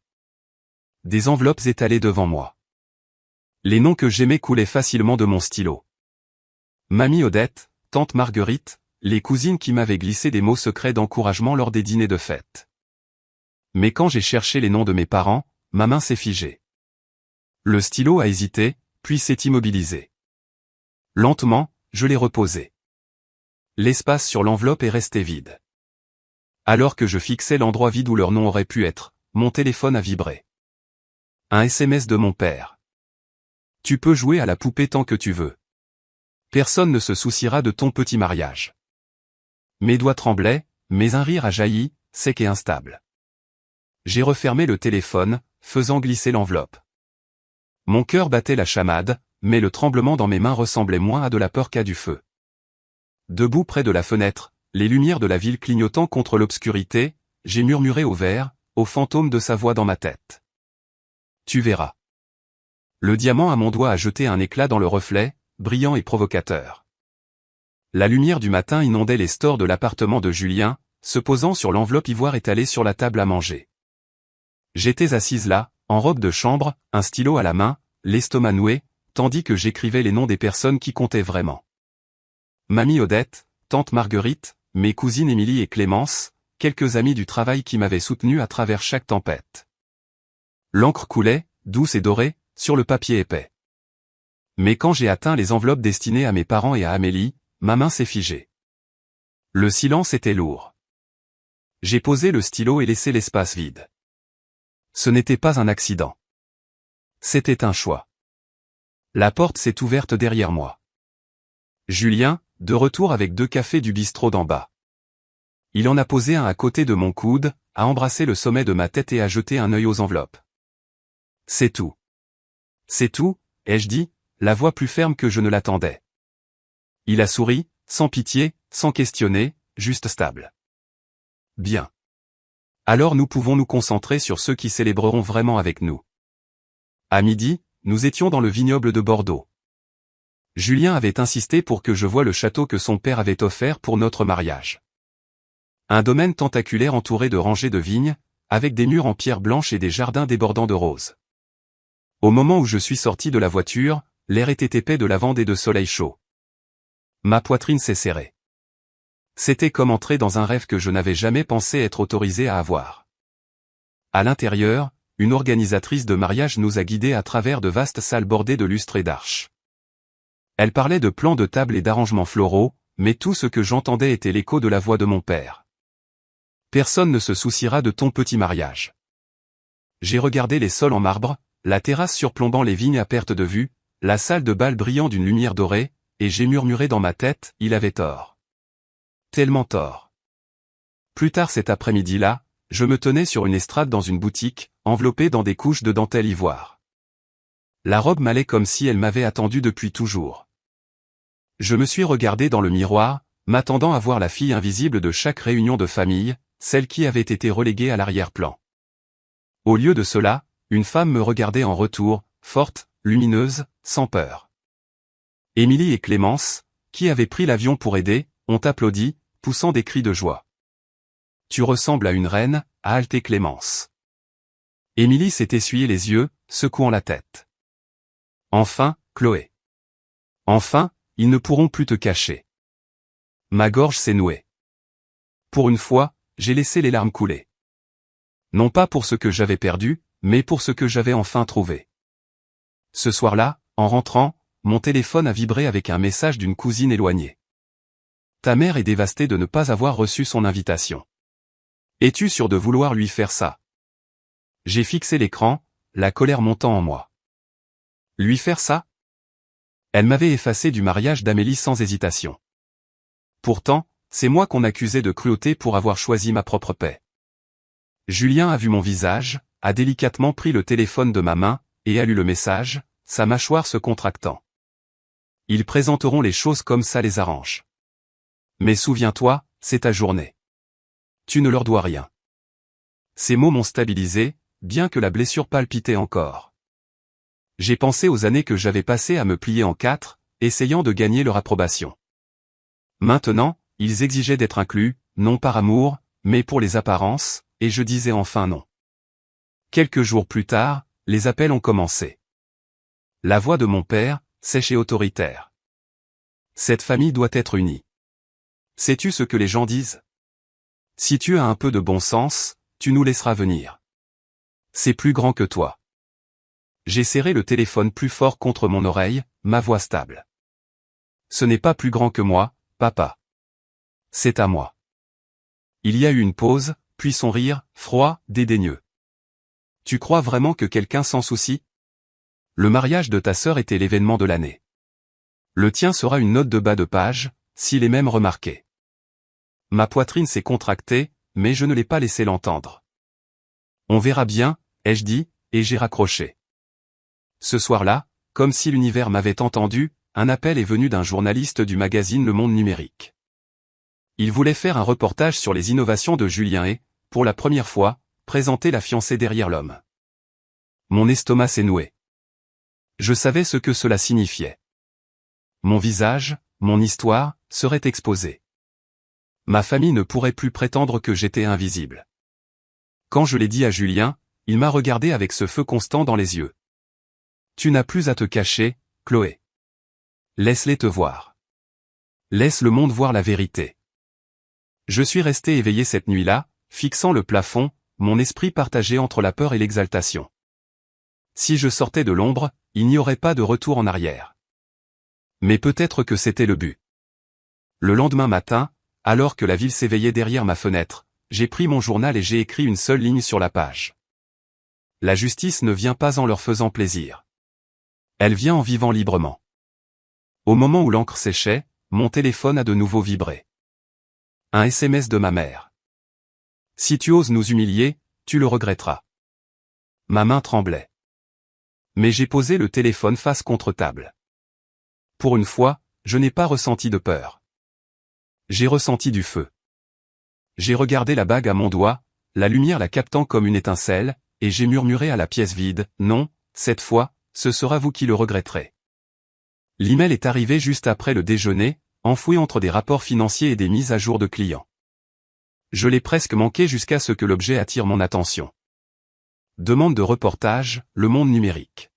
Des enveloppes étalées devant moi. Les noms que j'aimais coulaient facilement de mon stylo. Mamie Odette, tante Marguerite, les cousines qui m'avaient glissé des mots secrets d'encouragement lors des dîners de fête. Mais quand j'ai cherché les noms de mes parents, ma main s'est figée. Le stylo a hésité, puis s'est immobilisé. Lentement, je l'ai reposé. L'espace sur l'enveloppe est resté vide. Alors que je fixais l'endroit vide où leur nom aurait pu être, mon téléphone a vibré. Un SMS de mon père. Tu peux jouer à la poupée tant que tu veux. Personne ne se souciera de ton petit mariage. Mes doigts tremblaient, mais un rire a jailli, sec et instable. J'ai refermé le téléphone, faisant glisser l'enveloppe. Mon cœur battait la chamade, mais le tremblement dans mes mains ressemblait moins à de la peur qu'à du feu. Debout près de la fenêtre, les lumières de la ville clignotant contre l'obscurité, j'ai murmuré au verre, au fantôme de sa voix dans ma tête. Tu verras. Le diamant à mon doigt a jeté un éclat dans le reflet, brillant et provocateur. La lumière du matin inondait les stores de l'appartement de Julien, se posant sur l'enveloppe ivoire étalée sur la table à manger. J'étais assise là, en robe de chambre, un stylo à la main, l'estomac noué, tandis que j'écrivais les noms des personnes qui comptaient vraiment. Mamie Odette, tante Marguerite, mes cousines Émilie et Clémence, quelques amis du travail qui m'avaient soutenu à travers chaque tempête. L'encre coulait, douce et dorée, sur le papier épais. Mais quand j'ai atteint les enveloppes destinées à mes parents et à Amélie, ma main s'est figée. Le silence était lourd. J'ai posé le stylo et laissé l'espace vide. Ce n'était pas un accident. C'était un choix. La porte s'est ouverte derrière moi. Julien, de retour avec 2 cafés du bistrot d'en bas. Il en a posé un à côté de mon coude, a embrassé le sommet de ma tête et a jeté un œil aux enveloppes. C'est tout. C'est tout, ai-je dit, la voix plus ferme que je ne l'attendais. Il a souri, sans pitié, sans questionner, juste stable. Bien. Alors nous pouvons nous concentrer sur ceux qui célébreront vraiment avec nous. À midi, nous étions dans le vignoble de Bordeaux. Julien avait insisté pour que je voie le château que son père avait offert pour notre mariage. Un domaine tentaculaire entouré de rangées de vignes, avec des murs en pierre blanche et des jardins débordants de roses. Au moment où je suis sorti de la voiture, l'air était épais de lavande et de soleil chaud. Ma poitrine s'est serrée. C'était comme entrer dans un rêve que je n'avais jamais pensé être autorisé à avoir. À l'intérieur, une organisatrice de mariage nous a guidés à travers de vastes salles bordées de lustres et d'arches. Elle parlait de plans de table et d'arrangements floraux, mais tout ce que j'entendais était l'écho de la voix de mon père. Personne ne se souciera de ton petit mariage. J'ai regardé les sols en marbre, la terrasse surplombant les vignes à perte de vue, la salle de bal brillant d'une lumière dorée, et j'ai murmuré dans ma tête, il avait tort. Tellement tort. Plus tard cet après-midi-là, je me tenais sur une estrade dans une boutique, enveloppée dans des couches de dentelle ivoire. La robe m'allait comme si elle m'avait attendu depuis toujours. Je me suis regardé dans le miroir, m'attendant à voir la fille invisible de chaque réunion de famille, celle qui avait été reléguée à l'arrière-plan. Au lieu de cela, une femme me regardait en retour, forte, lumineuse, sans peur. Émilie et Clémence, qui avaient pris l'avion pour aider, ont applaudi, poussant des cris de joie. « Tu ressembles à une reine », a haleté Clémence. Émilie s'est essuyé les yeux, secouant la tête. Enfin, Chloé. Enfin, ils ne pourront plus te cacher. Ma gorge s'est nouée. Pour une fois, j'ai laissé les larmes couler. Non pas pour ce que j'avais perdu, mais pour ce que j'avais enfin trouvé. Ce soir-là, en rentrant, mon téléphone a vibré avec un message d'une cousine éloignée. Ta mère est dévastée de ne pas avoir reçu son invitation. Es-tu sûr de vouloir lui faire ça? J'ai fixé l'écran, la colère montant en moi. Lui faire ça? Elle m'avait effacé du mariage d'Amélie sans hésitation. Pourtant, c'est moi qu'on accusait de cruauté pour avoir choisi ma propre paix. Julien a vu mon visage, a délicatement pris le téléphone de ma main, et a lu le message, sa mâchoire se contractant. Ils présenteront les choses comme ça les arrange. Mais souviens-toi, c'est ta journée. Tu ne leur dois rien. Ces mots m'ont stabilisé, bien que la blessure palpitait encore. J'ai pensé aux années que j'avais passées à me plier en quatre, essayant de gagner leur approbation. Maintenant, ils exigeaient d'être inclus, non par amour, mais pour les apparences, et je disais enfin non. Quelques jours plus tard, les appels ont commencé. La voix de mon père, sèche et autoritaire. Cette famille doit être unie. Sais-tu ce que les gens disent? Si tu as un peu de bon sens, tu nous laisseras venir. C'est plus grand que toi. J'ai serré le téléphone plus fort contre mon oreille, ma voix stable. Ce n'est pas plus grand que moi, papa. C'est à moi. Il y a eu une pause, puis son rire, froid, dédaigneux. Tu crois vraiment que quelqu'un s'en soucie? Le mariage de ta sœur était l'événement de l'année. Le tien sera une note de bas de page, s'il est même remarqué. Ma poitrine s'est contractée, mais je ne l'ai pas laissé l'entendre. On verra bien, ai-je dit, et j'ai raccroché. Ce soir-là, comme si l'univers m'avait entendu, un appel est venu d'un journaliste du magazine Le Monde Numérique. Il voulait faire un reportage sur les innovations de Julien et, pour la première fois, présenter la fiancée derrière l'homme. Mon estomac s'est noué. Je savais ce que cela signifiait. Mon visage, mon histoire, seraient exposés. Ma famille ne pourrait plus prétendre que j'étais invisible. Quand je l'ai dit à Julien, il m'a regardé avec ce feu constant dans les yeux. Tu n'as plus à te cacher, Chloé. Laisse-les te voir. Laisse le monde voir la vérité. Je suis resté éveillé cette nuit-là, fixant le plafond, mon esprit partagé entre la peur et l'exaltation. Si je sortais de l'ombre, il n'y aurait pas de retour en arrière. Mais peut-être que c'était le but. Le lendemain matin, alors que la ville s'éveillait derrière ma fenêtre, j'ai pris mon journal et j'ai écrit une seule ligne sur la page. La justice ne vient pas en leur faisant plaisir. Elle vient en vivant librement. Au moment où l'encre séchait, mon téléphone a de nouveau vibré. Un SMS de ma mère. Si tu oses nous humilier, tu le regretteras. Ma main tremblait. Mais j'ai posé le téléphone face contre table. Pour une fois, je n'ai pas ressenti de peur. J'ai ressenti du feu. J'ai regardé la bague à mon doigt, la lumière la captant comme une étincelle, et j'ai murmuré à la pièce vide, non, cette fois, ce sera vous qui le regretterez. L'email est arrivé juste après le déjeuner, enfoui entre des rapports financiers et des mises à jour de clients. Je l'ai presque manqué jusqu'à ce que l'objet attire mon attention. Demande de reportage, Le Monde numérique.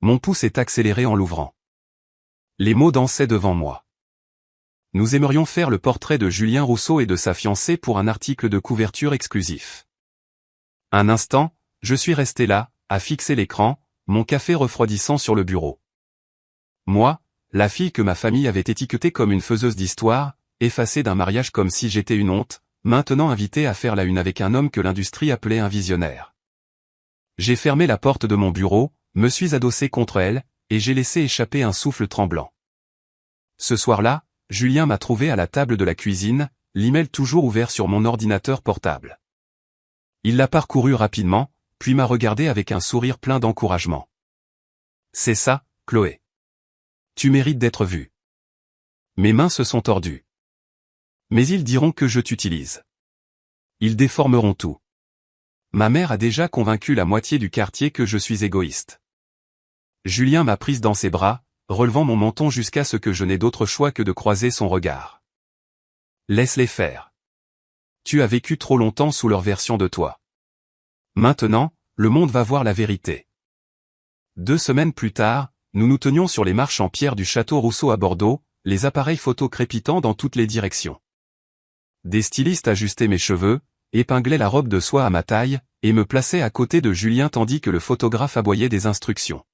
Mon pouce est accéléré en l'ouvrant. Les mots dansaient devant moi. Nous aimerions faire le portrait de Julien Rousseau et de sa fiancée pour un article de couverture exclusif. Un instant, je suis resté là, à fixer l'écran, mon café refroidissant sur le bureau. Moi, la fille que ma famille avait étiquetée comme une faiseuse d'histoire, effacée d'un mariage comme si j'étais une honte, maintenant invitée à faire la une avec un homme que l'industrie appelait un visionnaire. J'ai fermé la porte de mon bureau, me suis adossé contre elle, et j'ai laissé échapper un souffle tremblant. Ce soir-là, Julien m'a trouvé à la table de la cuisine, l'email toujours ouvert sur mon ordinateur portable. Il l'a parcouru rapidement, puis m'a regardé avec un sourire plein d'encouragement. « C'est ça, Chloé. Tu mérites d'être vue. » Mes mains se sont tordues. Mais ils diront que je t'utilise. Ils déformeront tout. Ma mère a déjà convaincu la moitié du quartier que je suis égoïste. Julien m'a prise dans ses bras, relevant mon menton jusqu'à ce que je n'ai d'autre choix que de croiser son regard. Laisse-les faire. Tu as vécu trop longtemps sous leur version de toi. Maintenant, le monde va voir la vérité. 2 semaines plus tard, nous nous tenions sur les marches en pierre du château Rousseau à Bordeaux, les appareils photo crépitant dans toutes les directions. Des stylistes ajustaient mes cheveux, épinglaient la robe de soie à ma taille, et me plaçaient à côté de Julien tandis que le photographe aboyait des instructions.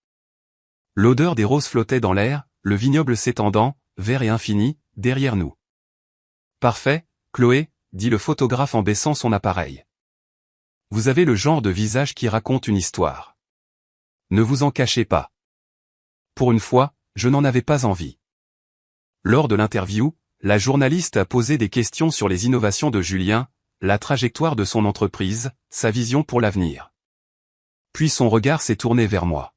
L'odeur des roses flottait dans l'air, le vignoble s'étendant, vert et infini, derrière nous. « Parfait, Chloé », dit le photographe en baissant son appareil. « Vous avez le genre de visage qui raconte une histoire. Ne vous en cachez pas. » Pour une fois, je n'en avais pas envie. Lors de l'interview, la journaliste a posé des questions sur les innovations de Julien, la trajectoire de son entreprise, sa vision pour l'avenir. Puis son regard s'est tourné vers moi.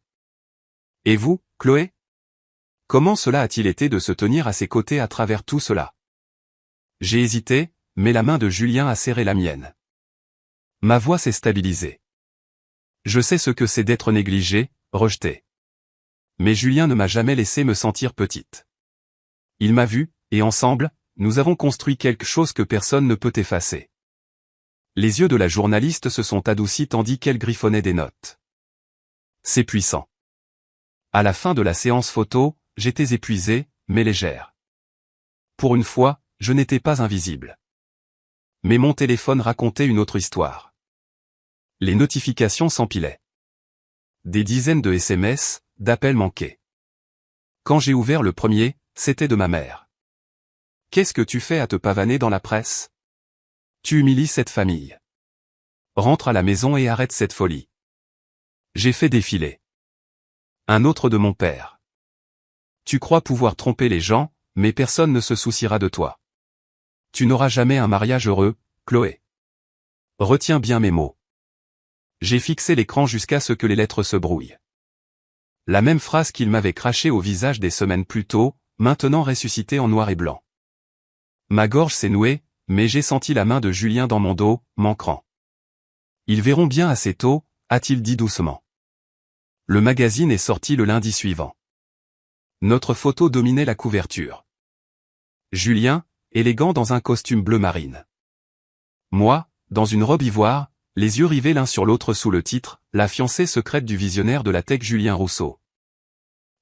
« Et vous, Chloé ? Comment cela a-t-il été de se tenir à ses côtés à travers tout cela ?» J'ai hésité, mais la main de Julien a serré la mienne. Ma voix s'est stabilisée. Je sais ce que c'est d'être négligé, rejeté. Mais Julien ne m'a jamais laissé me sentir petite. Il m'a vu, et ensemble, nous avons construit quelque chose que personne ne peut effacer. Les yeux de la journaliste se sont adoucis tandis qu'elle griffonnait des notes. C'est puissant. À la fin de la séance photo, j'étais épuisée, mais légère. Pour une fois, je n'étais pas invisible. Mais mon téléphone racontait une autre histoire. Les notifications s'empilaient. Des dizaines de SMS, d'appels manqués. Quand j'ai ouvert le premier, c'était de ma mère. « Qu'est-ce que tu fais à te pavaner dans la presse ? Tu humilies cette famille. Rentre à la maison et arrête cette folie. » J'ai fait défiler. Un autre de mon père. « Tu crois pouvoir tromper les gens, mais personne ne se souciera de toi. Tu n'auras jamais un mariage heureux, Chloé. Retiens bien mes mots. » J'ai fixé l'écran jusqu'à ce que les lettres se brouillent. La même phrase qu'il m'avait crachée au visage des semaines plus tôt, maintenant ressuscitée en noir et blanc. Ma gorge s'est nouée, mais j'ai senti la main de Julien dans mon dos, m'ancrant. « Ils verront bien assez tôt », a-t-il dit doucement. Le magazine est sorti le lundi suivant. Notre photo dominait la couverture. Julien, élégant dans un costume bleu marine. Moi, dans une robe ivoire, les yeux rivés l'un sur l'autre sous le titre « La fiancée secrète du visionnaire de la tech Julien Rousseau ».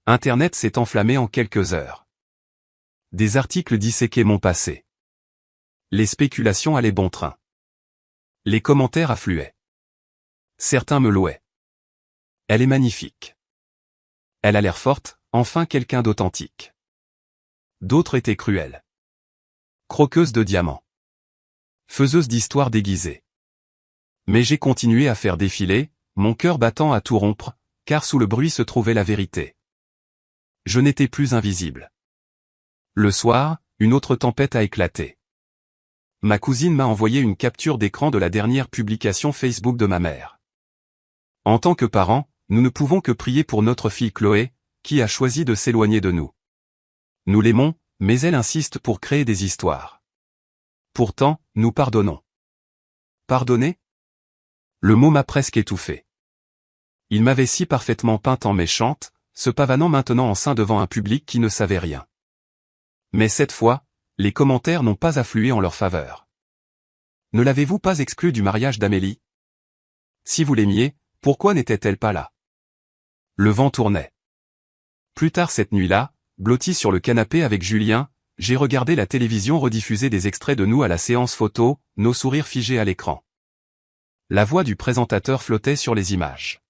Internet s'est enflammé en quelques heures. Des articles disséquaient mon passé. Les spéculations allaient bon train. Les commentaires affluaient. Certains me louaient. Elle est magnifique. Elle a l'air forte, enfin quelqu'un d'authentique. D'autres étaient cruels. Croqueuse de diamants. Faiseuse d'histoires déguisées. Mais j'ai continué à faire défiler, mon cœur battant à tout rompre, car sous le bruit se trouvait la vérité. Je n'étais plus invisible. Le soir, une autre tempête a éclaté. Ma cousine m'a envoyé une capture d'écran de la dernière publication Facebook de ma mère. En tant que parents, nous ne pouvons que prier pour notre fille Chloé, qui a choisi de s'éloigner de nous. Nous l'aimons, mais elle insiste pour créer des histoires. Pourtant, nous pardonnons. Pardonner ? Le mot m'a presque étouffé. Il m'avait si parfaitement peinte en méchante, se pavanant maintenant en sein devant un public qui ne savait rien. Mais cette fois, les commentaires n'ont pas afflué en leur faveur. ne l'avez-vous pas exclue du mariage d'Amélie? Si vous l'aimiez, pourquoi n'était-elle pas là? Le vent tournait. Plus tard cette nuit-là, blotti sur le canapé avec Julien, j'ai regardé la télévision rediffuser des extraits de nous à la séance photo, nos sourires figés à l'écran. La voix du présentateur flottait sur les images.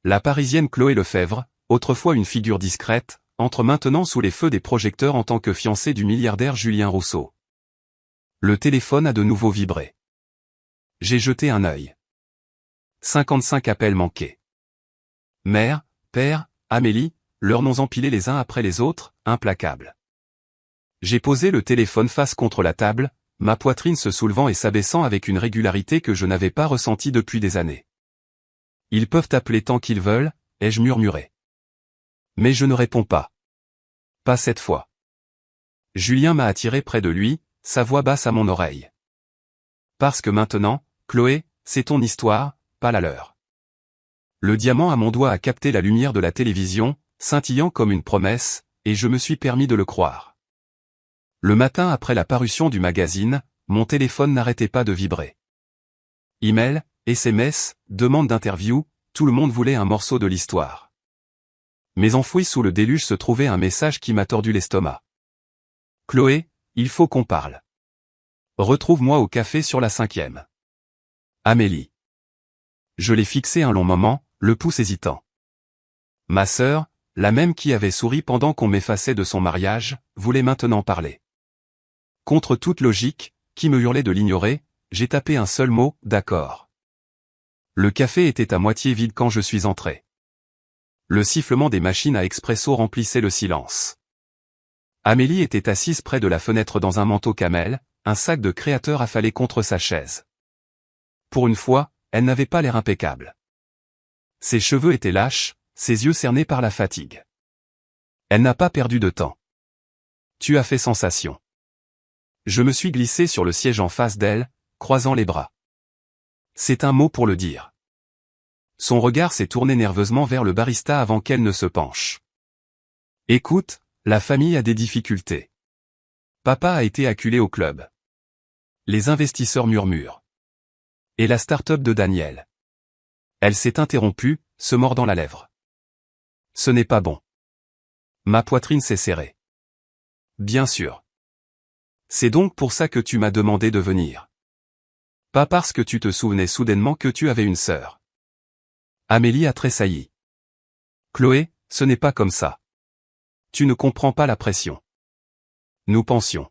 La Parisienne Chloé Lefebvre, autrefois une figure discrète, entre maintenant sous les feux des projecteurs en tant que fiancée du milliardaire Julien Rousseau. Le téléphone a de nouveau vibré. J'ai jeté un œil. 55 appels manqués. Mère, père, Amélie, leurs noms empilés les uns après les autres, implacables. J'ai posé le téléphone face contre la table, ma poitrine se soulevant et s'abaissant avec une régularité que je n'avais pas ressentie depuis des années. Ils peuvent appeler tant qu'ils veulent, ai-je murmuré. Mais je ne réponds pas. Pas cette fois. Julien m'a attiré près de lui, sa voix basse à mon oreille. Parce que maintenant, Chloé, c'est ton histoire, pas la leur. Le diamant à mon doigt a capté la lumière de la télévision, scintillant comme une promesse, et je me suis permis de le croire. Le matin après la parution du magazine, mon téléphone n'arrêtait pas de vibrer. Email, SMS, demande d'interview, tout le monde voulait un morceau de l'histoire. Mais enfoui sous le déluge se trouvait un message qui m'a tordu l'estomac. Chloé, il faut qu'on parle. Retrouve-moi au café sur la 5e. Amélie. Je l'ai fixé un long moment, le pouce hésitant. Ma sœur, la même qui avait souri pendant qu'on m'effaçait de son mariage, voulait maintenant parler. Contre toute logique, qui me hurlait de l'ignorer, j'ai tapé un seul mot, d'accord. Le café était à moitié vide quand je suis entré. Le sifflement des machines à expresso remplissait le silence. Amélie était assise près de la fenêtre dans un manteau camel, un sac de créateur affalé contre sa chaise. Pour une fois, elle n'avait pas l'air impeccable. Ses cheveux étaient lâches, ses yeux cernés par la fatigue. Elle n'a pas perdu de temps. Tu as fait sensation. Je me suis glissé sur le siège en face d'elle, croisant les bras. C'est un mot pour le dire. Son regard s'est tourné nerveusement vers le barista avant qu'elle ne se penche. Écoute, la famille a des difficultés. Papa a été acculé au club. Les investisseurs murmurent. Et la start-up de Daniel. Elle s'est interrompue, se mordant la lèvre. Ce n'est pas bon. Ma poitrine s'est serrée. Bien sûr. C'est donc pour ça que tu m'as demandé de venir. Pas parce que tu te souvenais soudainement que tu avais une sœur. Amélie a tressailli. Chloé, ce n'est pas comme ça. Tu ne comprends pas la pression. Nous pensions.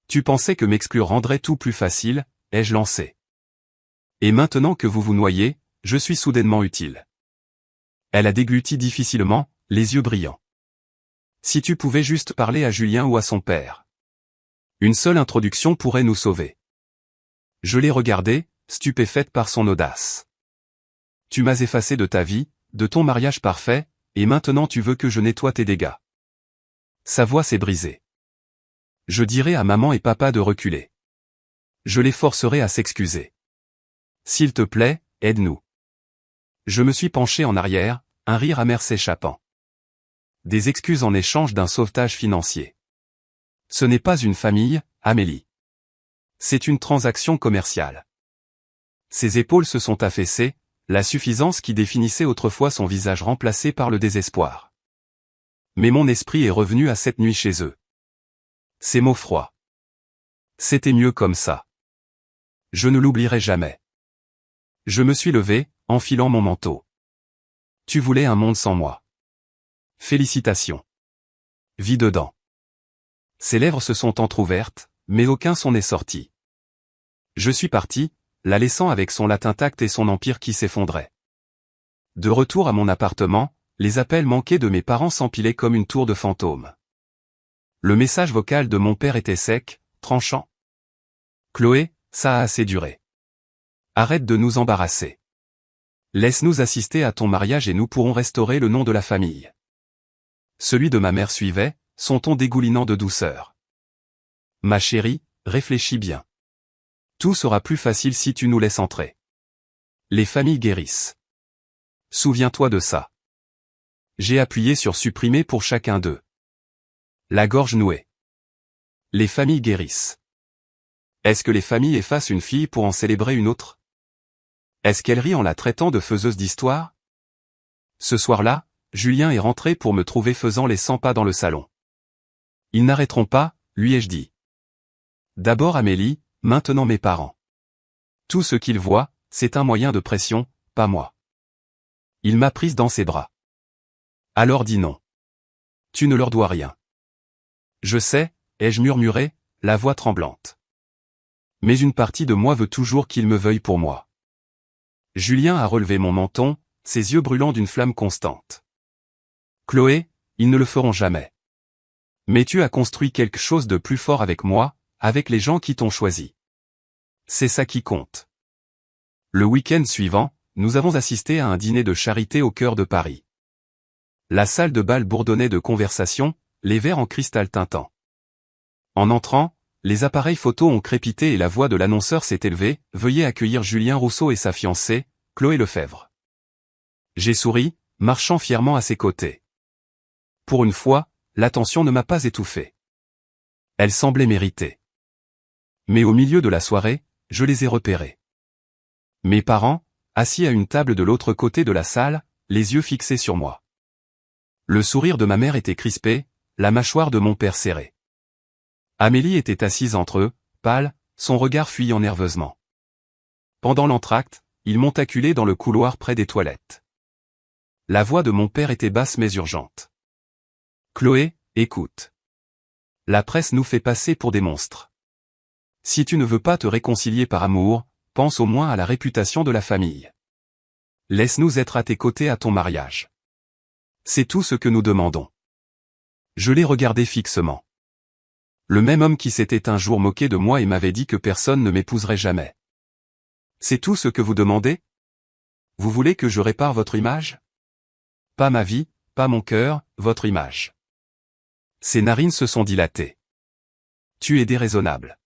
Tu pensais que m'exclure rendrait tout plus facile, ai-je lancé. Et maintenant que vous vous noyez, je suis soudainement utile. Elle a dégluti difficilement, les yeux brillants. Si tu pouvais juste parler à Julien ou à son père. Une seule introduction pourrait nous sauver. Je l'ai regardée, stupéfaite par son audace. Tu m'as effacé de ta vie, de ton mariage parfait, et maintenant tu veux que je nettoie tes dégâts. Sa voix s'est brisée. Je dirai à maman et papa de reculer. Je les forcerai à s'excuser. S'il te plaît, aide-nous. Je me suis penché en arrière, un rire amer s'échappant. Des excuses en échange d'un sauvetage financier. Ce n'est pas une famille, Amélie. C'est une transaction commerciale. Ses épaules se sont affaissées, la suffisance qui définissait autrefois son visage remplacé par le désespoir. Mais mon esprit est revenu à cette nuit chez eux. Ces mots froids. C'était mieux comme ça. Je ne l'oublierai jamais. Je me suis levé, enfilant mon manteau. Tu voulais un monde sans moi. Félicitations. Vis dedans. Ses lèvres se sont entr'ouvertes, mais aucun son n'est sorti. Je suis parti, la laissant avec son latin tact et son empire qui s'effondrait. De retour à mon appartement, les appels manqués de mes parents s'empilaient comme une tour de fantômes. Le message vocal de mon père était sec, tranchant. Chloé, ça a assez duré. Arrête de nous embarrasser. Laisse-nous assister à ton mariage et nous pourrons restaurer le nom de la famille. Celui de ma mère suivait, son ton dégoulinant de douceur. Ma chérie, réfléchis bien. Tout sera plus facile si tu nous laisses entrer. Les familles guérissent. Souviens-toi de ça. J'ai appuyé sur supprimer pour chacun d'eux. La gorge nouée. Les familles guérissent. Est-ce que les familles effacent une fille pour en célébrer une autre? Est-ce qu'elle rit en la traitant de faiseuse d'histoire? Ce soir-là, Julien est rentré pour me trouver faisant les 100 pas dans le salon. Ils n'arrêteront pas, lui ai-je dit. D'abord Amélie, maintenant mes parents. Tout ce qu'ils voient, c'est un moyen de pression, pas moi. Il m'a prise dans ses bras. Alors dis non. Tu ne leur dois rien. Je sais, ai-je murmuré, la voix tremblante. Mais une partie de moi veut toujours qu'ils me veuillent pour moi. Julien a relevé mon menton, ses yeux brûlant d'une flamme constante. Chloé, ils ne le feront jamais. Mais tu as construit quelque chose de plus fort avec moi, avec les gens qui t'ont choisi. C'est ça qui compte. Le week-end suivant, nous avons assisté à un dîner de charité au cœur de Paris. La salle de bal bourdonnait de conversations, les verres en cristal tintant. En entrant, les appareils photo ont crépité et la voix de l'annonceur s'est élevée, « Veuillez accueillir Julien Rousseau et sa fiancée, Chloé Lefebvre. » J'ai souri, marchant fièrement à ses côtés. Pour une fois, l'attention ne m'a pas étouffé. Elle semblait méritée. Mais au milieu de la soirée, je les ai repérés. Mes parents, assis à une table de l'autre côté de la salle, les yeux fixés sur moi. Le sourire de ma mère était crispé, la mâchoire de mon père serrée. Amélie était assise entre eux, pâle, son regard fuyant nerveusement. Pendant l'entracte, ils m'ont acculé dans le couloir près des toilettes. La voix de mon père était basse mais urgente. Chloé, écoute. La presse nous fait passer pour des monstres. Si tu ne veux pas te réconcilier par amour, pense au moins à la réputation de la famille. Laisse-nous être à tes côtés à ton mariage. C'est tout ce que nous demandons. Je l'ai regardé fixement. Le même homme qui s'était un jour moqué de moi et m'avait dit que personne ne m'épouserait jamais. C'est tout ce que vous demandez? Vous voulez que je répare votre image? Pas ma vie, pas mon cœur, votre image. Ses narines se sont dilatées. Tu es déraisonnable.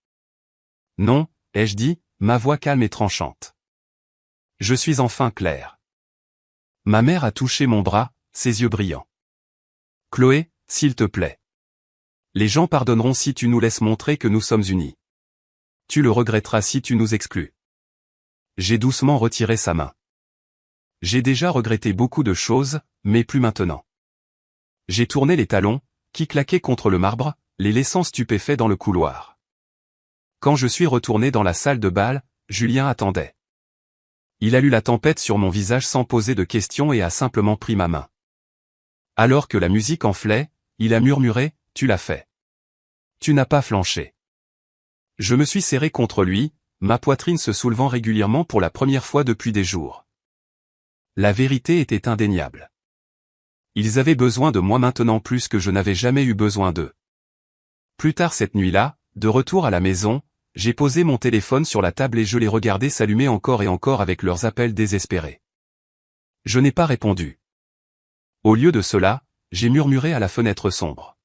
Non, ai-je dit, ma voix calme et tranchante. Je suis enfin clair. Ma mère a touché mon bras, ses yeux brillants. Chloé, s'il te plaît. Les gens pardonneront si tu nous laisses montrer que nous sommes unis. Tu le regretteras si tu nous exclus. J'ai doucement retiré sa main. J'ai déjà regretté beaucoup de choses, mais plus maintenant. J'ai tourné les talons, qui claquaient contre le marbre, les laissant stupéfaits dans le couloir. Quand je suis retourné dans la salle de bal, Julien attendait. Il a lu la tempête sur mon visage sans poser de questions et a simplement pris ma main. Alors que la musique enflait, il a murmuré, « Tu l'as fait. Tu n'as pas flanché. » Je me suis serré contre lui, ma poitrine se soulevant régulièrement pour la première fois depuis des jours. La vérité était indéniable. Ils avaient besoin de moi maintenant plus que je n'avais jamais eu besoin d'eux. Plus tard cette nuit-là, de retour à la maison, j'ai posé mon téléphone sur la table et je les regardais s'allumer encore et encore avec leurs appels désespérés. Je n'ai pas répondu. Au lieu de cela, j'ai murmuré à la fenêtre sombre.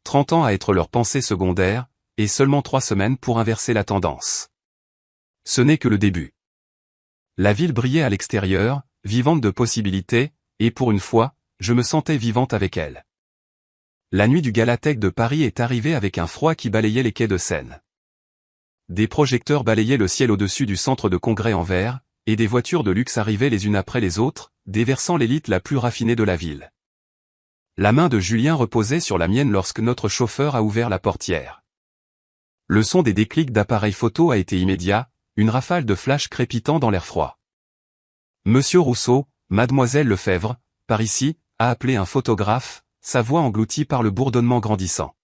30 ans à être leur pensée secondaire, et seulement 3 semaines pour inverser la tendance. Ce n'est que le début. La ville brillait à l'extérieur, vivante de possibilités, et pour une fois, je me sentais vivante avec elle. La nuit du Galatec de Paris est arrivée avec un froid qui balayait les quais de Seine. Des projecteurs balayaient le ciel au-dessus du centre de congrès en verre, et des voitures de luxe arrivaient les unes après les autres, déversant l'élite la plus raffinée de la ville. La main de Julien reposait sur la mienne lorsque notre chauffeur a ouvert la portière. Le son des déclics d'appareils photo a été immédiat, une rafale de flash crépitant dans l'air froid. Monsieur Rousseau, mademoiselle Lefebvre, par ici, a appelé un photographe, sa voix engloutie par le bourdonnement grandissant.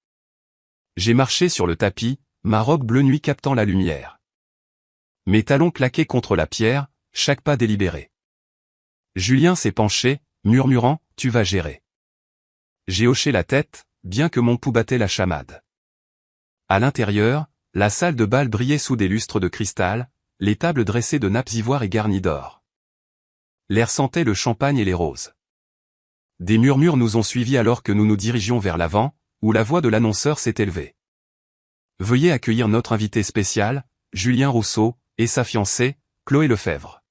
J'ai marché sur le tapis, ma robe bleu nuit captant la lumière. Mes talons claquaient contre la pierre, chaque pas délibéré. Julien s'est penché, murmurant, « Tu vas gérer. » J'ai hoché la tête, bien que mon pouls battait la chamade. À l'intérieur, la salle de bal brillait sous des lustres de cristal, les tables dressées de nappes ivoires et garnies d'or. L'air sentait le champagne et les roses. Des murmures nous ont suivis alors que nous nous dirigions vers l'avant, où la voix de l'annonceur s'est élevée. Veuillez accueillir notre invité spécial, Julien Rousseau, et sa fiancée, Chloé Lefebvre.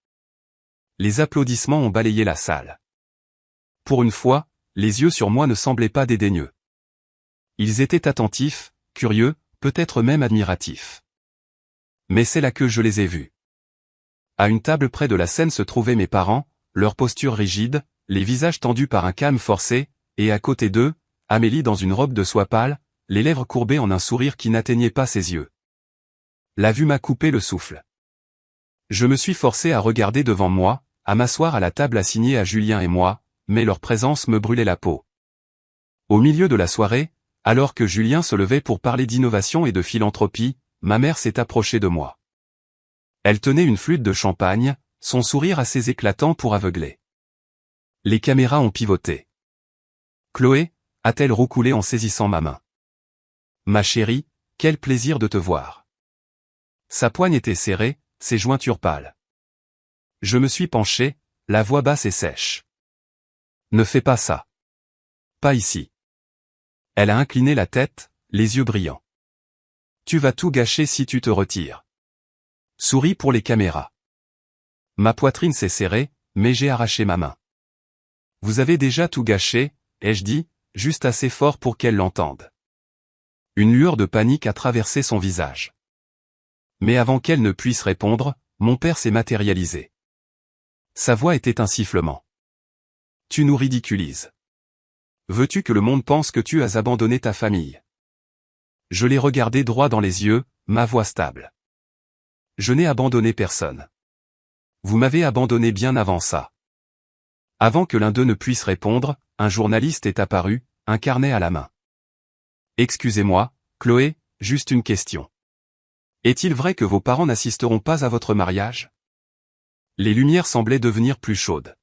Les applaudissements ont balayé la salle. Pour une fois, les yeux sur moi ne semblaient pas dédaigneux. Ils étaient attentifs, curieux, peut-être même admiratifs. Mais c'est là que je les ai vus. À une table près de la scène se trouvaient mes parents, leur posture rigide, les visages tendus par un calme forcé, et à côté d'eux, Amélie dans une robe de soie pâle, les lèvres courbées en un sourire qui n'atteignait pas ses yeux. La vue m'a coupé le souffle. Je me suis forcé à regarder devant moi, à m'asseoir à la table assignée à Julien et moi, mais leur présence me brûlait la peau. Au milieu de la soirée, alors que Julien se levait pour parler d'innovation et de philanthropie, ma mère s'est approchée de moi. Elle tenait une flûte de champagne, son sourire assez éclatant pour aveugler. Les caméras ont pivoté. Chloé, a-t-elle roucoulé en saisissant ma main. Ma chérie, quel plaisir de te voir. Sa poigne était serrée, ses jointures pâles. Je me suis penché, la voix basse et sèche. Ne fais pas ça. Pas ici. Elle a incliné la tête, les yeux brillants. Tu vas tout gâcher si tu te retires. Souris pour les caméras. Ma poitrine s'est serrée, mais j'ai arraché ma main. Vous avez déjà tout gâché, ai-je dit, juste assez fort pour qu'elle l'entende. Une lueur de panique a traversé son visage. Mais avant qu'elle ne puisse répondre, mon père s'est matérialisé. Sa voix était un sifflement. Tu nous ridiculises. Veux-tu que le monde pense que tu as abandonné ta famille? Je l'ai regardé droit dans les yeux, ma voix stable. Je n'ai abandonné personne. Vous m'avez abandonné bien avant ça. Avant que l'un d'eux ne puisse répondre, un journaliste est apparu, un carnet à la main. Excusez-moi, Chloé, juste une question. Est-il vrai que vos parents n'assisteront pas à votre mariage? Les lumières semblaient devenir plus chaudes.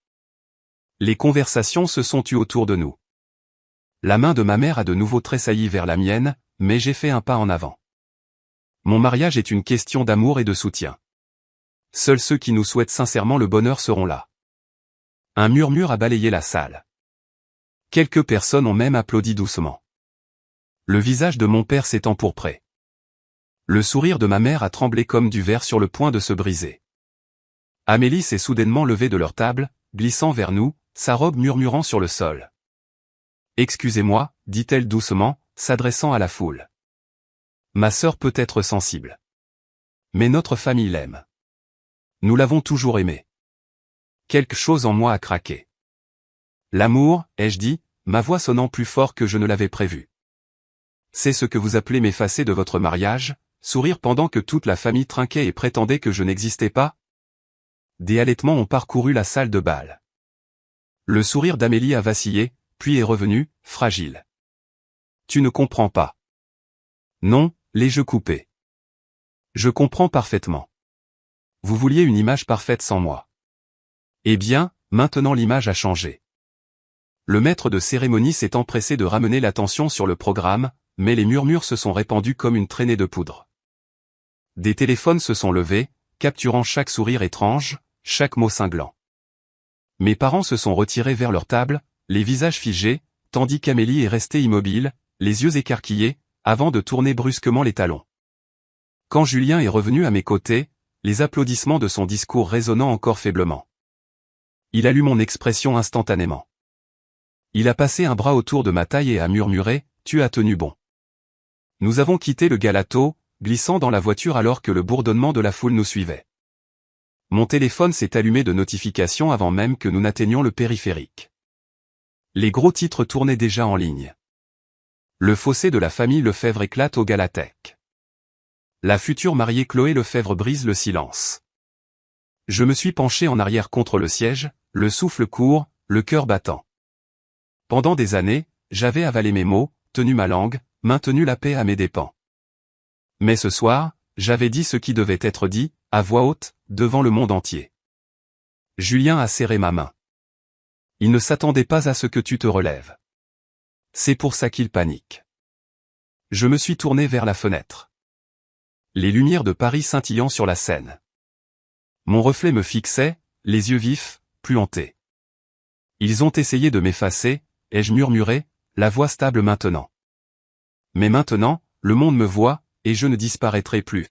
Les conversations se sont tues autour de nous. La main de ma mère a de nouveau tressailli vers la mienne, mais j'ai fait un pas en avant. Mon mariage est une question d'amour et de soutien. Seuls ceux qui nous souhaitent sincèrement le bonheur seront là. Un murmure a balayé la salle. Quelques personnes ont même applaudi doucement. Le visage de mon père s'est empourpré. Le sourire de ma mère a tremblé comme du verre sur le point de se briser. Amélie s'est soudainement levée de leur table, glissant vers nous, sa robe murmurant sur le sol. « Excusez-moi, dit-elle doucement, s'adressant à la foule. Ma sœur peut être sensible. Mais notre famille l'aime. Nous l'avons toujours aimée. Quelque chose en moi a craqué. L'amour, ai-je dit, ma voix sonnant plus fort que je ne l'avais prévu. C'est ce que vous appelez m'effacer de votre mariage, sourire pendant que toute la famille trinquait et prétendait que je n'existais pas? Des halètements ont parcouru la salle de bal. Le sourire d'Amélie a vacillé, puis est revenu, fragile. Tu ne comprends pas. Non, les jeux coupés. Je comprends parfaitement. Vous vouliez une image parfaite sans moi. Eh bien, maintenant l'image a changé. Le maître de cérémonie s'est empressé de ramener l'attention sur le programme, mais les murmures se sont répandus comme une traînée de poudre. Des téléphones se sont levés, capturant chaque sourire étrange, chaque mot cinglant. Mes parents se sont retirés vers leur table, les visages figés, tandis qu'Amélie est restée immobile, les yeux écarquillés, avant de tourner brusquement les talons. Quand Julien est revenu à mes côtés, les applaudissements de son discours résonnant encore faiblement. Il a lu mon expression instantanément. Il a passé un bras autour de ma taille et a murmuré, « Tu as tenu bon ». Nous avons quitté le galateau, glissant dans la voiture alors que le bourdonnement de la foule nous suivait. Mon téléphone s'est allumé de notifications avant même que nous n'atteignions le périphérique. Les gros titres tournaient déjà en ligne. Le fossé de la famille Lefebvre éclate au Galatec. La future mariée Chloé Lefebvre brise le silence. Je me suis penché en arrière contre le siège, le souffle court, le cœur battant. Pendant des années, j'avais avalé mes mots, tenu ma langue, maintenu la paix à mes dépens. Mais ce soir, j'avais dit ce qui devait être dit, à voix haute, devant le monde entier. Julien a serré ma main. Il ne s'attendait pas à ce que tu te relèves. C'est pour ça qu'il panique. Je me suis tourné vers la fenêtre. Les lumières de Paris scintillant sur la Seine. Mon reflet me fixait, les yeux vifs, plus hantés. Ils ont essayé de m'effacer, ai-je murmuré, la voix stable maintenant. Mais maintenant, le monde me voit, et je ne disparaîtrai plus.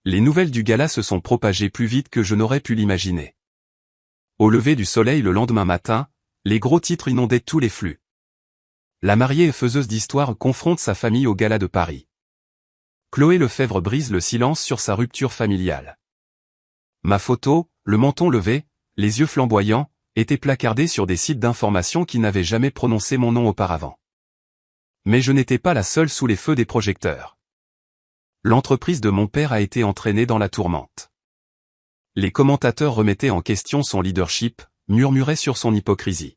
Les nouvelles du gala se sont propagées plus vite que je n'aurais pu l'imaginer. Au lever du soleil le lendemain matin, les gros titres inondaient tous les flux. La mariée et faiseuse d'histoire confronte sa famille au gala de Paris. Chloé Lefebvre brise le silence sur sa rupture familiale. Ma photo, le menton levé, les yeux flamboyants, était placardée sur des sites d'information qui n'avaient jamais prononcé mon nom auparavant. Mais je n'étais pas la seule sous les feux des projecteurs. L'entreprise de mon père a été entraînée dans la tourmente. Les commentateurs remettaient en question son leadership, murmuraient sur son hypocrisie.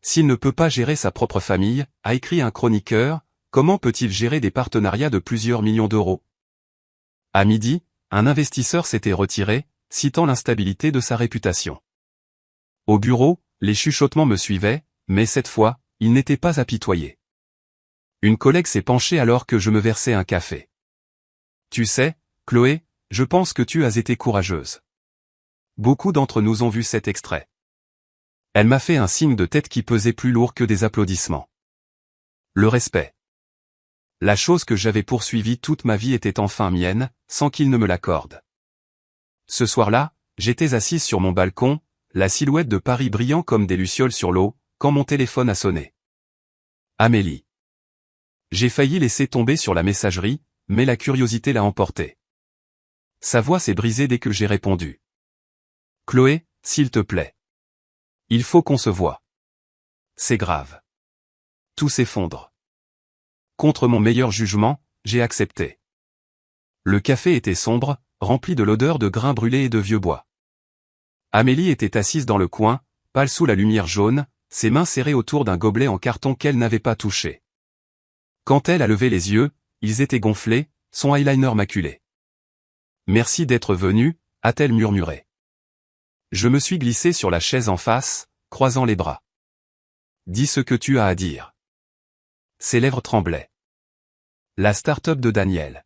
S'il ne peut pas gérer sa propre famille, a écrit un chroniqueur, comment peut-il gérer des partenariats de plusieurs millions d'euros? À midi, un investisseur s'était retiré, citant l'instabilité de sa réputation. Au bureau, les chuchotements me suivaient, mais cette fois, ils n'étaient pas apitoyés. Une collègue s'est penchée alors que je me versais un café. Tu sais, Chloé, je pense que tu as été courageuse. Beaucoup d'entre nous ont vu cet extrait. Elle m'a fait un signe de tête qui pesait plus lourd que des applaudissements. Le respect. La chose que j'avais poursuivie toute ma vie était enfin mienne, sans qu'il ne me l'accorde. Ce soir-là, j'étais assise sur mon balcon, la silhouette de Paris brillant comme des lucioles sur l'eau, quand mon téléphone a sonné. Amélie. J'ai failli laisser tomber sur la messagerie, mais la curiosité l'a emporté. Sa voix s'est brisée dès que j'ai répondu. Chloé, s'il te plaît. Il faut qu'on se voie. C'est grave. Tout s'effondre. Contre mon meilleur jugement, j'ai accepté. Le café était sombre, rempli de l'odeur de grains brûlés et de vieux bois. Amélie était assise dans le coin, pâle sous la lumière jaune, ses mains serrées autour d'un gobelet en carton qu'elle n'avait pas touché. Quand elle a levé les yeux, ils étaient gonflés, son eyeliner maculé. Merci d'être venu, a-t-elle murmuré. Je me suis glissé sur la chaise en face, croisant les bras. Dis ce que tu as à dire. Ses lèvres tremblaient. La start-up de Daniel.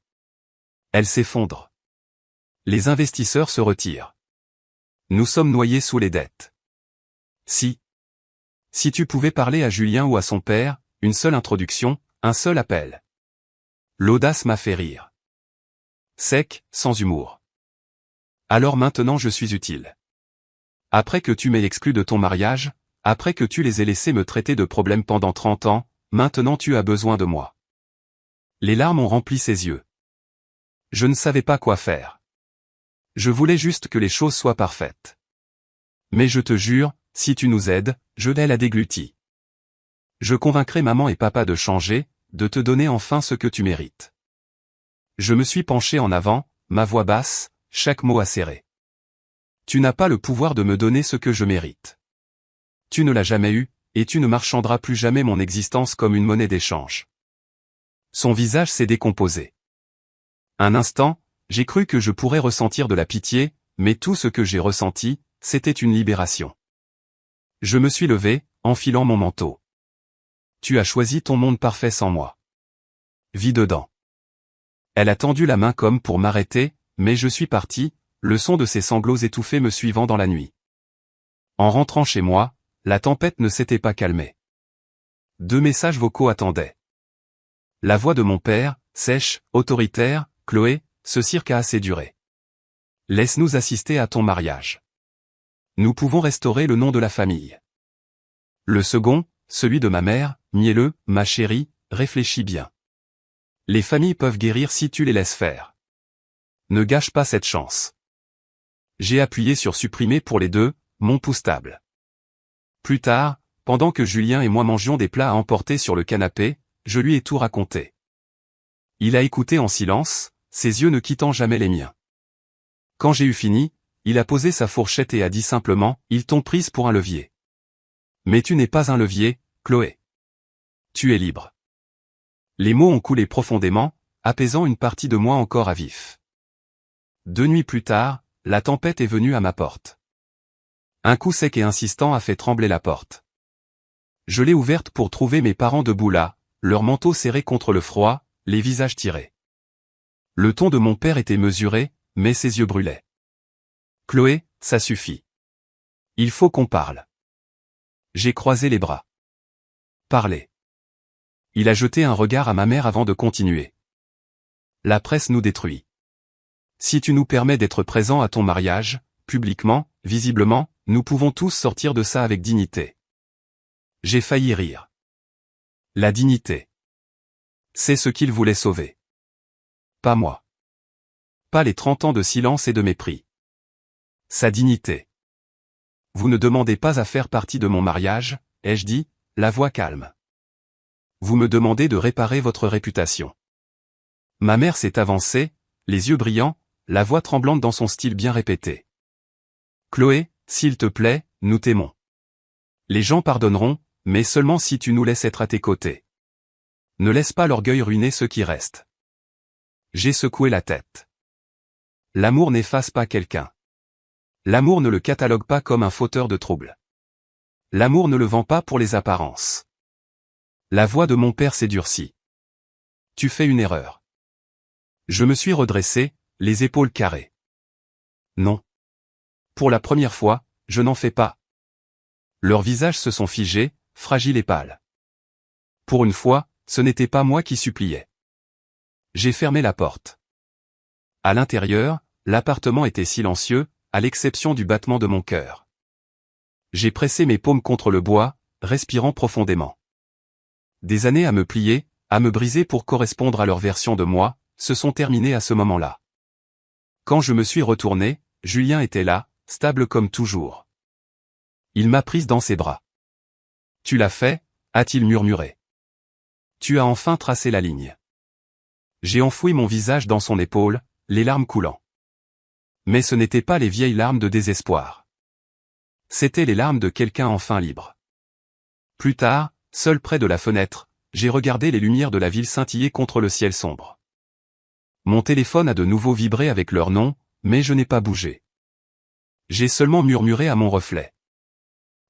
Elle s'effondre. Les investisseurs se retirent. Nous sommes noyés sous les dettes. Si tu pouvais parler à Julien ou à son père, une seule introduction, un seul appel. L'audace m'a fait rire. Sec, sans humour. Alors maintenant je suis utile. Après que tu m'aies exclu de ton mariage, après que tu les aies laissés me traiter de problème pendant 30 ans, maintenant tu as besoin de moi. Les larmes ont rempli ses yeux. Je ne savais pas quoi faire. Je voulais juste que les choses soient parfaites. Mais je te jure, si tu nous aides, je la déglutis. Je convaincrai maman et papa de changer, de te donner enfin ce que tu mérites. Je me suis penché en avant, ma voix basse, chaque mot acéré. Tu n'as pas le pouvoir de me donner ce que je mérite. Tu ne l'as jamais eu, et tu ne marchanderas plus jamais mon existence comme une monnaie d'échange. Son visage s'est décomposé. Un instant, j'ai cru que je pourrais ressentir de la pitié, mais tout ce que j'ai ressenti, c'était une libération. Je me suis levé, enfilant mon manteau. Tu as choisi ton monde parfait sans moi. Vis dedans. Elle a tendu la main comme pour m'arrêter, mais je suis parti, le son de ses sanglots étouffés me suivant dans la nuit. En rentrant chez moi, la tempête ne s'était pas calmée. 2 messages vocaux attendaient. La voix de mon père, sèche, autoritaire, Chloé, ce cirque a assez duré. Laisse-nous assister à ton mariage. Nous pouvons restaurer le nom de la famille. Le second, celui de ma mère, mielleux, ma chérie, réfléchis bien. Les familles peuvent guérir si tu les laisses faire. Ne gâche pas cette chance. J'ai appuyé sur supprimer pour les deux, mon pouce stable. Plus tard, pendant que Julien et moi mangions des plats à emporter sur le canapé, je lui ai tout raconté. Il a écouté en silence, ses yeux ne quittant jamais les miens. Quand j'ai eu fini, il a posé sa fourchette et a dit simplement, ils t'ont prise pour un levier. Mais tu n'es pas un levier, Chloé. Tu es libre. Les mots ont coulé profondément, apaisant une partie de moi encore à vif. 2 nuits plus tard, la tempête est venue à ma porte. Un coup sec et insistant a fait trembler la porte. Je l'ai ouverte pour trouver mes parents debout là, leurs manteaux serrés contre le froid, les visages tirés. Le ton de mon père était mesuré, mais ses yeux brûlaient. Chloé, ça suffit. Il faut qu'on parle. J'ai croisé les bras. Parlez. Il a jeté un regard à ma mère avant de continuer. La presse nous détruit. Si tu nous permets d'être présents à ton mariage, publiquement, visiblement, nous pouvons tous sortir de ça avec dignité. J'ai failli rire. La dignité. C'est ce qu'il voulait sauver. pas moi. Pas les 30 ans de silence et de mépris. Sa dignité. Vous ne demandez pas à faire partie de mon mariage, ai-je dit, la voix calme. Vous me demandez de réparer votre réputation. Ma mère s'est avancée, les yeux brillants, la voix tremblante dans son style bien répété. Chloé, s'il te plaît, nous t'aimons. Les gens pardonneront, mais seulement si tu nous laisses être à tes côtés. Ne laisse pas l'orgueil ruiner ceux qui restent. J'ai secoué la tête. L'amour n'efface pas quelqu'un. L'amour ne le catalogue pas comme un fauteur de troubles. L'amour ne le vend pas pour les apparences. La voix de mon père s'est durcie. Tu fais une erreur. Je me suis redressé, les épaules carrées. Non. Pour la première fois, je n'en fais pas. Leurs visages se sont figés, fragiles et pâles. Pour une fois, ce n'était pas moi qui suppliais. J'ai fermé la porte. À l'intérieur, l'appartement était silencieux, à l'exception du battement de mon cœur. J'ai pressé mes paumes contre le bois, respirant profondément. Des années à me plier, à me briser pour correspondre à leur version de moi, se sont terminées à ce moment-là. Quand je me suis retourné, Julien était là, stable comme toujours. Il m'a prise dans ses bras. Tu l'as fait, a-t-il murmuré. Tu as enfin tracé la ligne. J'ai enfoui mon visage dans son épaule, les larmes coulant. Mais ce n'étaient pas les vieilles larmes de désespoir. C'étaient les larmes de quelqu'un enfin libre. Plus tard, seul près de la fenêtre, j'ai regardé les lumières de la ville scintiller contre le ciel sombre. Mon téléphone a de nouveau vibré avec leur nom, mais je n'ai pas bougé. J'ai seulement murmuré à mon reflet.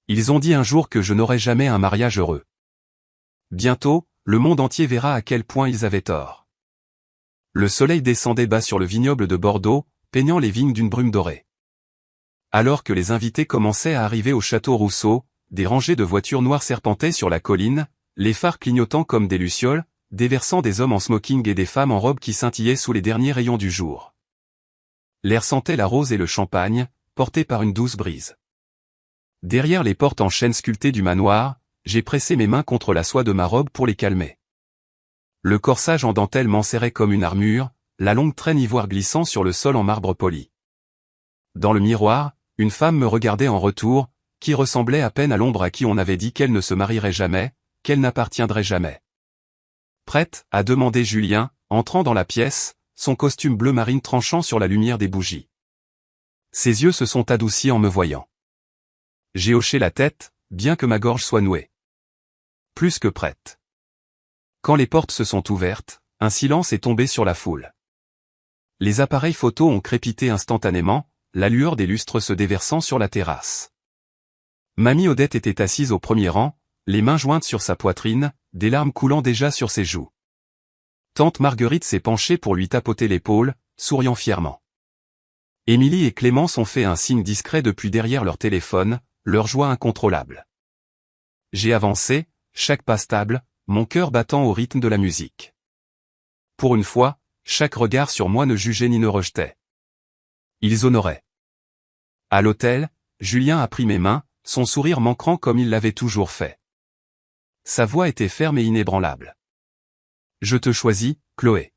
Ils ont dit un jour que je n'aurais jamais un mariage heureux. Bientôt, le monde entier verra à quel point ils avaient tort. Le soleil descendait bas sur le vignoble de Bordeaux, peignant les vignes d'une brume dorée. Alors que les invités commençaient à arriver au château Rousseau, des rangées de voitures noires serpentaient sur la colline, les phares clignotant comme des lucioles, déversant des hommes en smoking et des femmes en robe qui scintillaient sous les derniers rayons du jour. L'air sentait la rose et le champagne, portés par une douce brise. Derrière les portes en chêne sculptées du manoir, j'ai pressé mes mains contre la soie de ma robe pour les calmer. Le corsage en dentelle m'enserrait comme une armure, la longue traîne ivoire glissant sur le sol en marbre poli. Dans le miroir, une femme me regardait en retour, qui ressemblait à peine à l'ombre à qui on avait dit qu'elle ne se marierait jamais, qu'elle n'appartiendrait jamais. Prête, a demandé Julien, entrant dans la pièce, son costume bleu marine tranchant sur la lumière des bougies. Ses yeux se sont adoucis en me voyant. J'ai hoché la tête, bien que ma gorge soit nouée. Plus que prête. Quand les portes se sont ouvertes, un silence est tombé sur la foule. Les appareils photo ont crépité instantanément, la lueur des lustres se déversant sur la terrasse. Mamie Odette était assise au premier rang, les mains jointes sur sa poitrine, des larmes coulant déjà sur ses joues. Tante Marguerite s'est penchée pour lui tapoter l'épaule, souriant fièrement. Émilie et Clémence ont fait un signe discret depuis derrière leur téléphone, leur joie incontrôlable. J'ai avancé, chaque pas stable, mon cœur battant au rythme de la musique. Pour une fois, chaque regard sur moi ne jugeait ni ne rejetait. Ils honoraient. À l'hôtel, Julien a pris mes mains, son sourire manquant comme il l'avait toujours fait. Sa voix était ferme et inébranlable. Je te choisis, Chloé.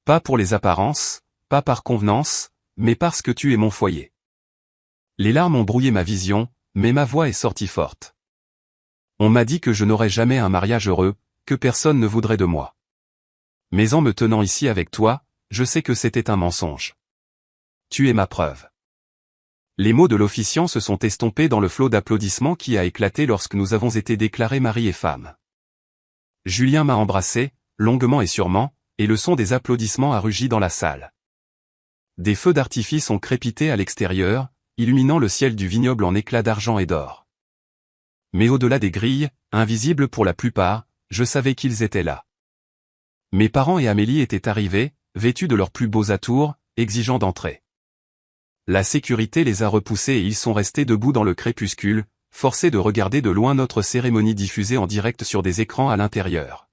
Pas pour les apparences, pas par convenance, mais parce que tu es mon foyer. Les larmes ont brouillé ma vision, mais ma voix est sortie forte. On m'a dit que je n'aurais jamais un mariage heureux, que personne ne voudrait de moi. Mais en me tenant ici avec toi, je sais que c'était un mensonge. Tu es ma preuve. Les mots de l'officiant se sont estompés dans le flot d'applaudissements qui a éclaté lorsque nous avons été déclarés mari et femme. Julien m'a embrassé, longuement et sûrement, et le son des applaudissements a rugi dans la salle. Des feux d'artifice ont crépité à l'extérieur, illuminant le ciel du vignoble en éclats d'argent et d'or. Mais au-delà des grilles, invisibles pour la plupart, je savais qu'ils étaient là. Mes parents et Amélie étaient arrivés, vêtus de leurs plus beaux atours, exigeant d'entrer. La sécurité les a repoussés et ils sont restés debout dans le crépuscule, forcés de regarder de loin notre cérémonie diffusée en direct sur des écrans à l'intérieur.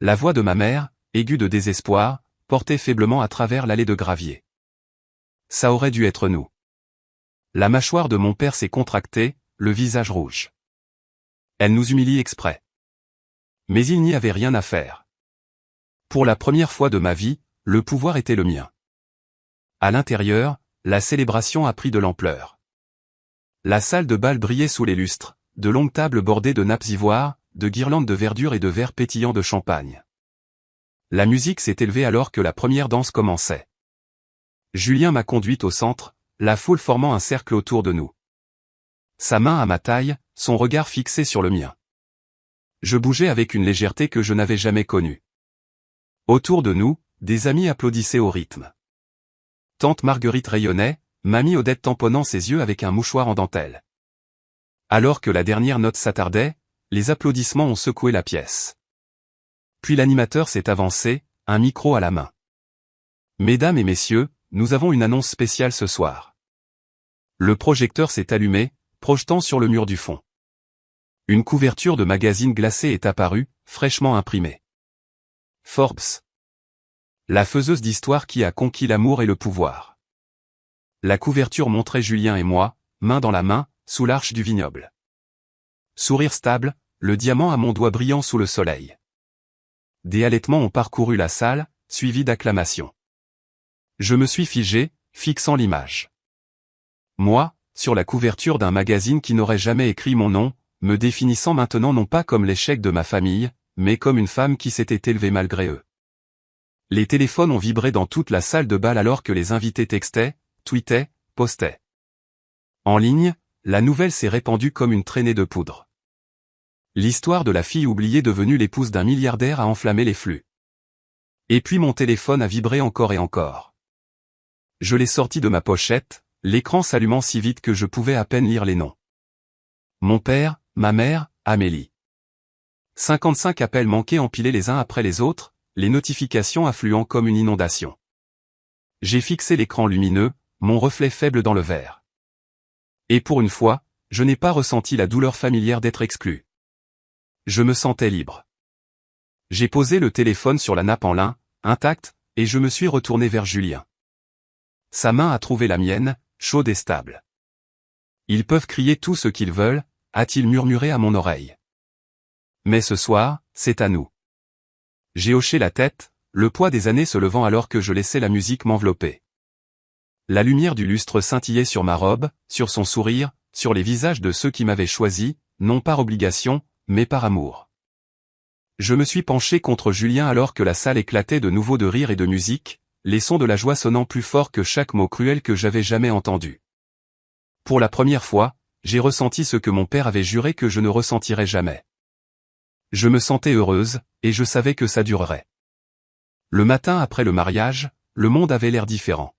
La voix de ma mère, aiguë de désespoir, portait faiblement à travers l'allée de gravier. Ça aurait dû être nous. La mâchoire de mon père s'est contractée, le visage rouge. Elle nous humilie exprès. Mais il n'y avait rien à faire. Pour la première fois de ma vie, le pouvoir était le mien. À l'intérieur, la célébration a pris de l'ampleur. La salle de bal brillait sous les lustres, de longues tables bordées de nappes ivoires, de guirlandes de verdure et de verres pétillants de champagne. La musique s'est élevée alors que la première danse commençait. Julien m'a conduite au centre, la foule formant un cercle autour de nous. Sa main à ma taille, son regard fixé sur le mien. Je bougeais avec une légèreté que je n'avais jamais connue. Autour de nous, des amis applaudissaient au rythme. Tante Marguerite rayonnait, mamie Odette tamponnant ses yeux avec un mouchoir en dentelle. Alors que la dernière note s'attardait, les applaudissements ont secoué la pièce. Puis l'animateur s'est avancé, un micro à la main. Mesdames et messieurs, nous avons une annonce spéciale ce soir. Le projecteur s'est allumé, projetant sur le mur du fond. Une couverture de magazine glacé est apparue, fraîchement imprimée. Forbes. La faiseuse d'histoire qui a conquis l'amour et le pouvoir. La couverture montrait Julien et moi, main dans la main, sous l'arche du vignoble. Sourire stable, le diamant à mon doigt brillant sous le soleil. Des halètements ont parcouru la salle, suivis d'acclamations. Je me suis figé, fixant l'image. Moi, sur la couverture d'un magazine qui n'aurait jamais écrit mon nom, me définissant maintenant non pas comme l'échec de ma famille, mais comme une femme qui s'était élevée malgré eux. Les téléphones ont vibré dans toute la salle de bal alors que les invités textaient, tweetaient, postaient. En ligne, la nouvelle s'est répandue comme une traînée de poudre. L'histoire de la fille oubliée devenue l'épouse d'un milliardaire a enflammé les flux. Et puis mon téléphone a vibré encore et encore. Je l'ai sorti de ma pochette, l'écran s'allumant si vite que je pouvais à peine lire les noms. Mon père, ma mère, Amélie. 55 appels manqués empilés les uns après les autres, les notifications affluant comme une inondation. J'ai fixé l'écran lumineux, mon reflet faible dans le verre. Et pour une fois, je n'ai pas ressenti la douleur familière d'être exclu. Je me sentais libre. J'ai posé le téléphone sur la nappe en lin, intacte, et je me suis retourné vers Julien. Sa main a trouvé la mienne, chaude et stable. Ils peuvent crier tout ce qu'ils veulent, a-t-il murmuré à mon oreille. Mais ce soir, c'est à nous. J'ai hoché la tête, le poids des années se levant alors que je laissais la musique m'envelopper. La lumière du lustre scintillait sur ma robe, sur son sourire, sur les visages de ceux qui m'avaient choisi, non par obligation, mais par amour. Je me suis penché contre Julien alors que la salle éclatait de nouveau de rire et de musique, les sons de la joie sonnant plus fort que chaque mot cruel que j'avais jamais entendu. Pour la première fois, j'ai ressenti ce que mon père avait juré que je ne ressentirais jamais. Je me sentais heureuse, et je savais que ça durerait. Le matin après le mariage, le monde avait l'air différent.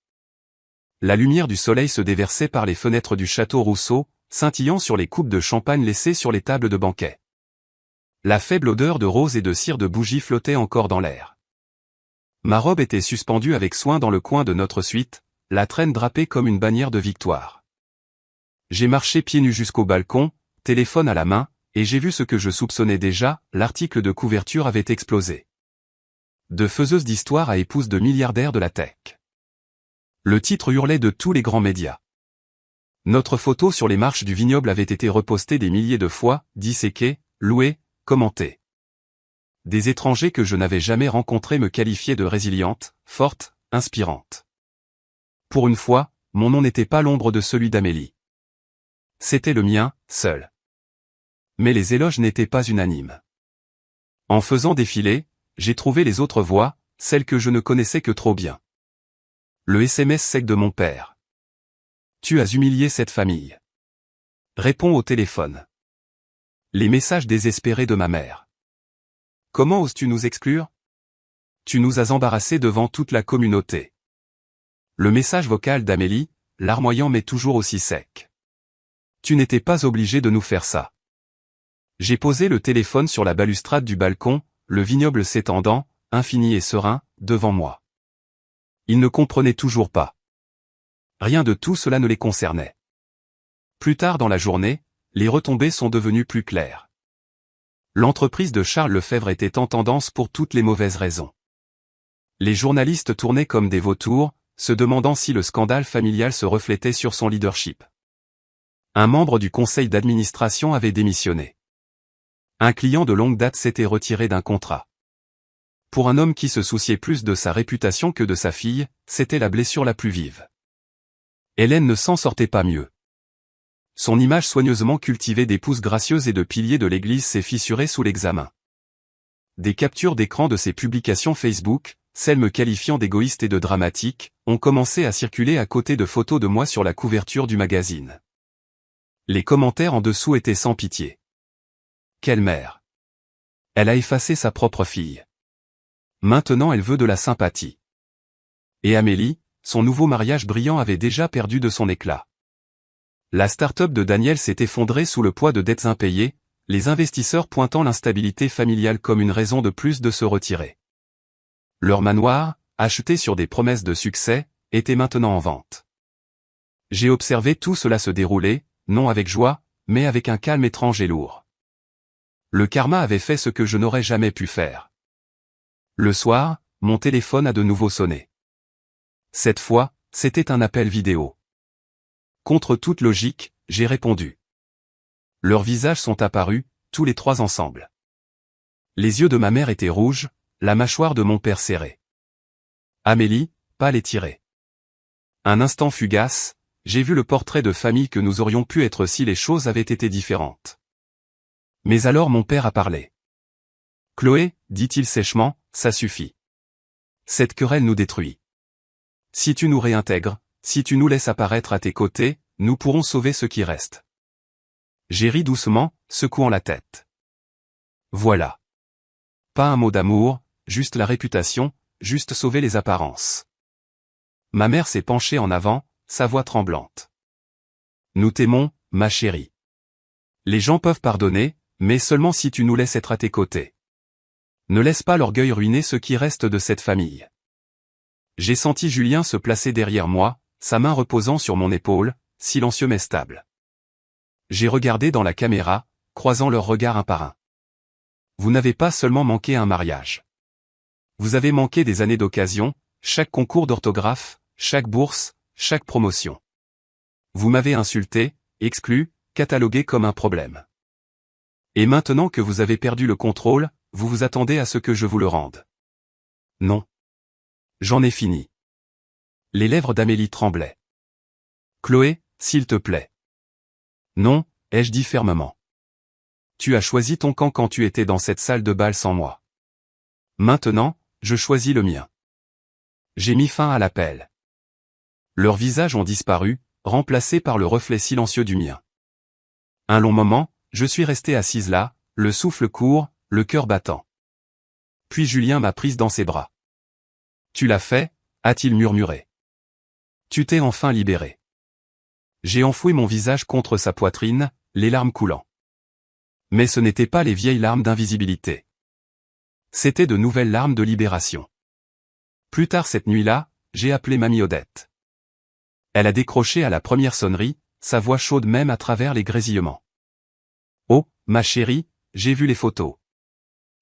La lumière du soleil se déversait par les fenêtres du château Rousseau, scintillant sur les coupes de champagne laissées sur les tables de banquet. La faible odeur de rose et de cire de bougie flottait encore dans l'air. Ma robe était suspendue avec soin dans le coin de notre suite, la traîne drapée comme une bannière de victoire. J'ai marché pieds nus jusqu'au balcon, téléphone à la main, et j'ai vu ce que je soupçonnais déjà, l'article de couverture avait explosé. De faiseuse d'histoire à épouse de milliardaire de la tech. Le titre hurlait de tous les grands médias. Notre photo sur les marches du vignoble avait été repostée des milliers de fois, disséquée, louée, commentée. Des étrangers que je n'avais jamais rencontrés me qualifiaient de résiliente, forte, inspirante. Pour une fois, mon nom n'était pas l'ombre de celui d'Amélie. C'était le mien, seul. Mais les éloges n'étaient pas unanimes. En faisant défiler, j'ai trouvé les autres voix, celles que je ne connaissais que trop bien. Le SMS sec de mon père. Tu as humilié cette famille. Réponds au téléphone. Les messages désespérés de ma mère. Comment oses-tu nous exclure? Tu nous as embarrassés devant toute la communauté. Le message vocal d'Amélie, larmoyant mais toujours aussi sec. Tu n'étais pas obligé de nous faire ça. J'ai posé le téléphone sur la balustrade du balcon, le vignoble s'étendant, infini et serein, devant moi. Ils ne comprenaient toujours pas. Rien de tout cela ne les concernait. Plus tard dans la journée, les retombées sont devenues plus claires. L'entreprise de Charles Lefebvre était en tendance pour toutes les mauvaises raisons. Les journalistes tournaient comme des vautours, se demandant si le scandale familial se reflétait sur son leadership. Un membre du conseil d'administration avait démissionné. Un client de longue date s'était retiré d'un contrat. Pour un homme qui se souciait plus de sa réputation que de sa fille, c'était la blessure la plus vive. Hélène ne s'en sortait pas mieux. Son image soigneusement cultivée d'épouse gracieuse et de pilier de l'Église s'est fissurée sous l'examen. Des captures d'écran de ses publications Facebook, celles me qualifiant d'égoïste et de dramatique, ont commencé à circuler à côté de photos de moi sur la couverture du magazine. Les commentaires en dessous étaient sans pitié. Quelle mère! Elle a effacé sa propre fille. Maintenant elle veut de la sympathie. Et Amélie, son nouveau mariage brillant avait déjà perdu de son éclat. La start-up de Daniel s'est effondrée sous le poids de dettes impayées, les investisseurs pointant l'instabilité familiale comme une raison de plus de se retirer. Leur manoir, acheté sur des promesses de succès, était maintenant en vente. J'ai observé tout cela se dérouler, non avec joie, mais avec un calme étrange et lourd. Le karma avait fait ce que je n'aurais jamais pu faire. Le soir, mon téléphone a de nouveau sonné. Cette fois, c'était un appel vidéo. Contre toute logique, j'ai répondu. Leurs visages sont apparus, tous les trois ensemble. Les yeux de ma mère étaient rouges, la mâchoire de mon père serrée. Amélie, pâle et tirée. Un instant fugace, j'ai vu le portrait de famille que nous aurions pu être si les choses avaient été différentes. Mais alors mon père a parlé. Chloé, dit-il sèchement, ça suffit. Cette querelle nous détruit. Si tu nous réintègres, si tu nous laisses apparaître à tes côtés, nous pourrons sauver ce qui reste. J'ai ri doucement, secouant la tête. Voilà. Pas un mot d'amour, juste la réputation, juste sauver les apparences. Ma mère s'est penchée en avant, sa voix tremblante. Nous t'aimons, ma chérie. Les gens peuvent pardonner, mais seulement si tu nous laisses être à tes côtés. Ne laisse pas l'orgueil ruiner ce qui reste de cette famille. J'ai senti Julien se placer derrière moi, sa main reposant sur mon épaule, silencieux mais stable. J'ai regardé dans la caméra, croisant leurs regards un par un. Vous n'avez pas seulement manqué un mariage. Vous avez manqué des années d'occasion, chaque concours d'orthographe, chaque bourse, chaque promotion. Vous m'avez insulté, exclu, catalogué comme un problème. Et maintenant que vous avez perdu le contrôle, vous vous attendez à ce que je vous le rende. Non. J'en ai fini. Les lèvres d'Amélie tremblaient. Chloé, s'il te plaît. Non, ai-je dit fermement. Tu as choisi ton camp quand tu étais dans cette salle de bal sans moi. Maintenant, je choisis le mien. J'ai mis fin à l'appel. Leurs visages ont disparu, remplacés par le reflet silencieux du mien. Un long moment, je suis restée assise là, le souffle court, le cœur battant. Puis Julien m'a prise dans ses bras. Tu l'as fait, a-t-il murmuré. Tu t'es enfin libérée. J'ai enfoui mon visage contre sa poitrine, les larmes coulant. Mais ce n'étaient pas les vieilles larmes d'invisibilité. C'étaient de nouvelles larmes de libération. Plus tard cette nuit-là, j'ai appelé Mamie Odette. Elle a décroché à la première sonnerie, sa voix chaude même à travers les grésillements. Oh, ma chérie, j'ai vu les photos.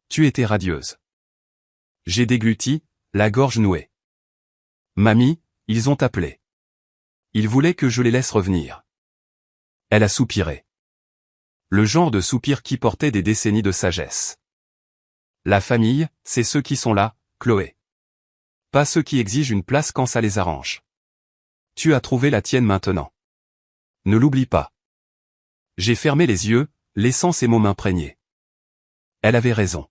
Tu étais radieuse. J'ai dégluti, la gorge nouée. Mamie, ils ont appelé. Ils voulaient que je les laisse revenir. Elle a soupiré. Le genre de soupir qui portait des décennies de sagesse. La famille, c'est ceux qui sont là, Chloé. Pas ceux qui exigent une place quand ça les arrange. Tu as trouvé la tienne maintenant. Ne l'oublie pas. J'ai fermé les yeux, laissant ces mots m'imprégner. Elle avait raison.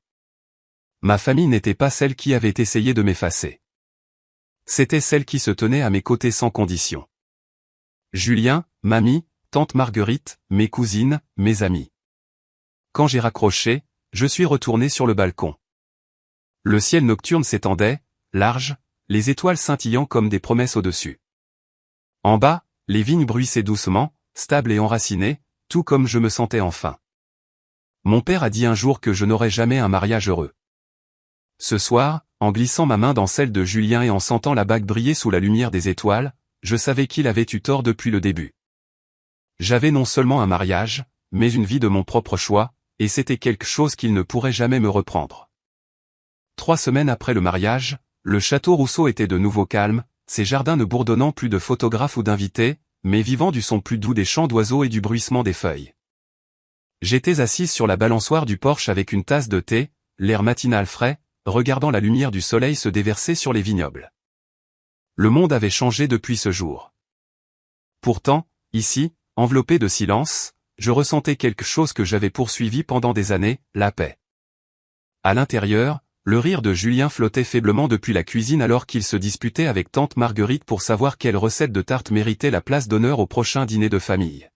Ma famille n'était pas celle qui avait essayé de m'effacer. C'était celle qui se tenait à mes côtés sans condition. Julien, mamie, tante Marguerite, mes cousines, mes amis. Quand j'ai raccroché, je suis retourné sur le balcon. Le ciel nocturne s'étendait, large, les étoiles scintillant comme des promesses au-dessus. En bas, les vignes bruissaient doucement, stables et enracinées, tout comme je me sentais enfin. Mon père a dit un jour que je n'aurais jamais un mariage heureux. Ce soir, en glissant ma main dans celle de Julien et en sentant la bague briller sous la lumière des étoiles, je savais qu'il avait eu tort depuis le début. J'avais non seulement un mariage, mais une vie de mon propre choix, et c'était quelque chose qu'il ne pourrait jamais me reprendre. 3 semaines après le mariage, le château Rousseau était de nouveau calme, ses jardins ne bourdonnant plus de photographes ou d'invités, mais vivant du son plus doux des chants d'oiseaux et du bruissement des feuilles. J'étais assise sur la balançoire du porche avec une tasse de thé, l'air matinal frais, regardant la lumière du soleil se déverser sur les vignobles. Le monde avait changé depuis ce jour. Pourtant, ici, enveloppé de silence, je ressentais quelque chose que j'avais poursuivi pendant des années, la paix. À l'intérieur, le rire de Julien flottait faiblement depuis la cuisine alors qu'il se disputait avec tante Marguerite pour savoir quelle recette de tarte méritait la place d'honneur au prochain dîner de famille.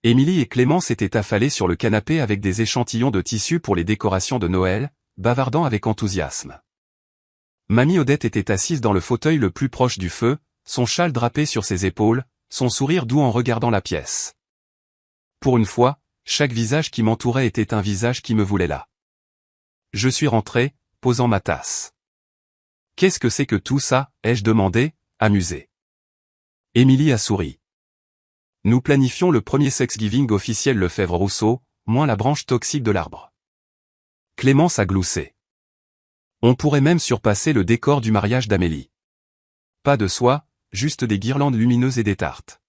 Émilie et Clément s'étaient affalés sur le canapé avec des échantillons de tissu pour les décorations de Noël, bavardant avec enthousiasme. Mamie Odette était assise dans le fauteuil le plus proche du feu, son châle drapé sur ses épaules, son sourire doux en regardant la pièce. Pour une fois, chaque visage qui m'entourait était un visage qui me voulait là. Je suis rentré, posant ma tasse. « Qu'est-ce que c'est que tout ça ?» ai-je demandé, amusé. Émilie a souri. Nous planifions le premier Thanksgiving officiel Lefebvre-Rousseau, moins la branche toxique de l'arbre. Clémence a gloussé. On pourrait même surpasser le décor du mariage d'Amélie. Pas de soie, juste des guirlandes lumineuses et des tartes.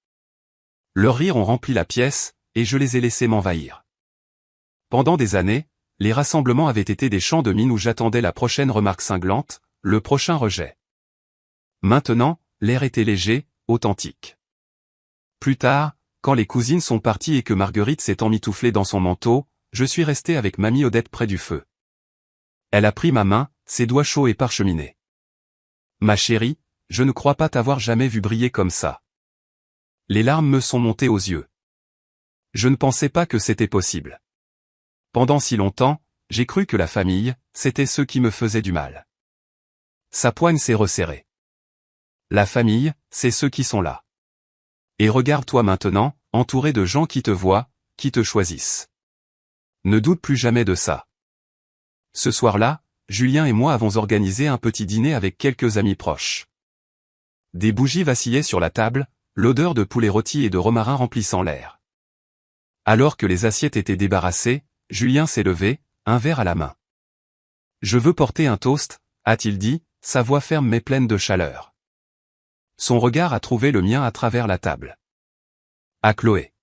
Leurs rires ont rempli la pièce, et je les ai laissés m'envahir. Pendant des années, les rassemblements avaient été des champs de mine où j'attendais la prochaine remarque cinglante, le prochain rejet. Maintenant, l'air était léger, authentique. Plus tard, quand les cousines sont parties et que Marguerite s'est emmitouflée dans son manteau, je suis resté avec mamie Odette près du feu. Elle a pris ma main, ses doigts chauds et parcheminés. Ma chérie, je ne crois pas t'avoir jamais vu briller comme ça. Les larmes me sont montées aux yeux. Je ne pensais pas que c'était possible. Pendant si longtemps, j'ai cru que la famille, c'était ceux qui me faisaient du mal. Sa poigne s'est resserrée. La famille, c'est ceux qui sont là. Et regarde-toi maintenant, entouré de gens qui te voient, qui te choisissent. Ne doute plus jamais de ça. Ce soir-là, Julien et moi avons organisé un petit dîner avec quelques amis proches. Des bougies vacillaient sur la table, l'odeur de poulet rôti et de romarin remplissant l'air. Alors que les assiettes étaient débarrassées, Julien s'est levé, un verre à la main. « Je veux porter un toast », a-t-il dit, sa voix ferme mais pleine de chaleur. Son regard a trouvé le mien à travers la table. À Chloé.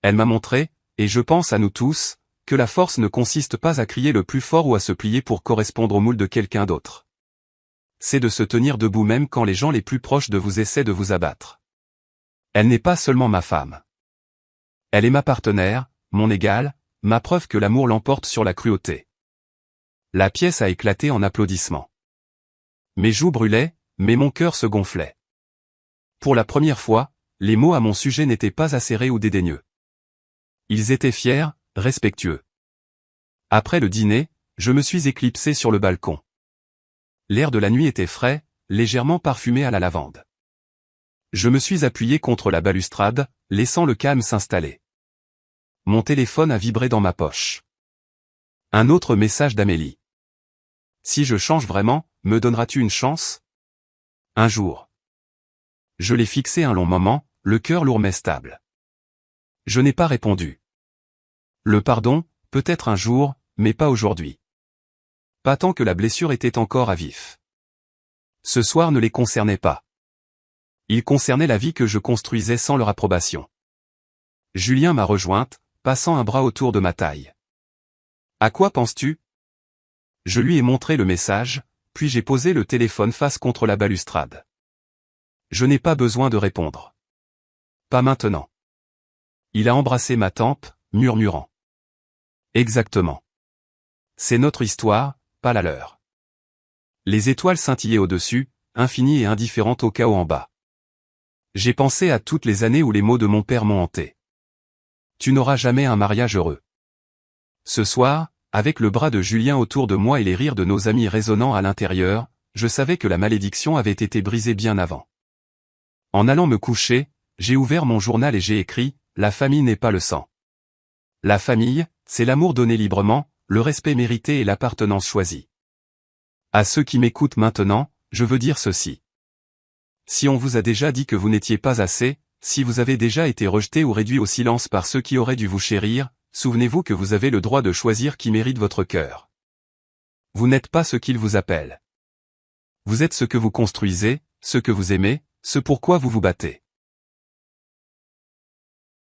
Elle m'a montré, et je pense à nous tous, que la force ne consiste pas à crier le plus fort ou à se plier pour correspondre au moule de quelqu'un d'autre. C'est de se tenir debout même quand les gens les plus proches de vous essaient de vous abattre. Elle n'est pas seulement ma femme. Elle est ma partenaire, mon égale, ma preuve que l'amour l'emporte sur la cruauté. La pièce a éclaté en applaudissements. Mes joues brûlaient, mais mon cœur se gonflait. Pour la première fois, les mots à mon sujet n'étaient pas acérés ou dédaigneux. Ils étaient fiers, respectueux. Après le dîner, je me suis éclipsé sur le balcon. L'air de la nuit était frais, légèrement parfumé à la lavande. Je me suis appuyé contre la balustrade, laissant le calme s'installer. Mon téléphone a vibré dans ma poche. Un autre message d'Amélie. Si je change vraiment, me donneras-tu une chance ? Un jour. Je l'ai fixé un long moment, le cœur lourd mais stable. Je n'ai pas répondu. Le pardon, peut-être un jour, mais pas aujourd'hui. Pas tant que la blessure était encore à vif. Ce soir ne les concernait pas. Il concernait la vie que je construisais sans leur approbation. Julien m'a rejointe, passant un bras autour de ma taille. « À quoi penses-tu » Je lui ai montré le message, puis j'ai posé le téléphone face contre la balustrade. Je n'ai pas besoin de répondre. Pas maintenant. Il a embrassé ma tempe, murmurant. Exactement. C'est notre histoire, pas la leur. Les étoiles scintillaient au-dessus, infinies et indifférentes au chaos en bas. J'ai pensé à toutes les années où les mots de mon père m'ont hanté. Tu n'auras jamais un mariage heureux. Ce soir, avec le bras de Julien autour de moi et les rires de nos amis résonnant à l'intérieur, je savais que la malédiction avait été brisée bien avant. En allant me coucher, j'ai ouvert mon journal et j'ai écrit « La famille n'est pas le sang. La famille, c'est l'amour donné librement, le respect mérité et l'appartenance choisie. » À ceux qui m'écoutent maintenant, je veux dire ceci. Si on vous a déjà dit que vous n'étiez pas assez, si vous avez déjà été rejeté ou réduit au silence par ceux qui auraient dû vous chérir, souvenez-vous que vous avez le droit de choisir qui mérite votre cœur. Vous n'êtes pas ce qu'il vous appelle. Vous êtes ce que vous construisez, ce que vous aimez, ce pourquoi vous vous battez.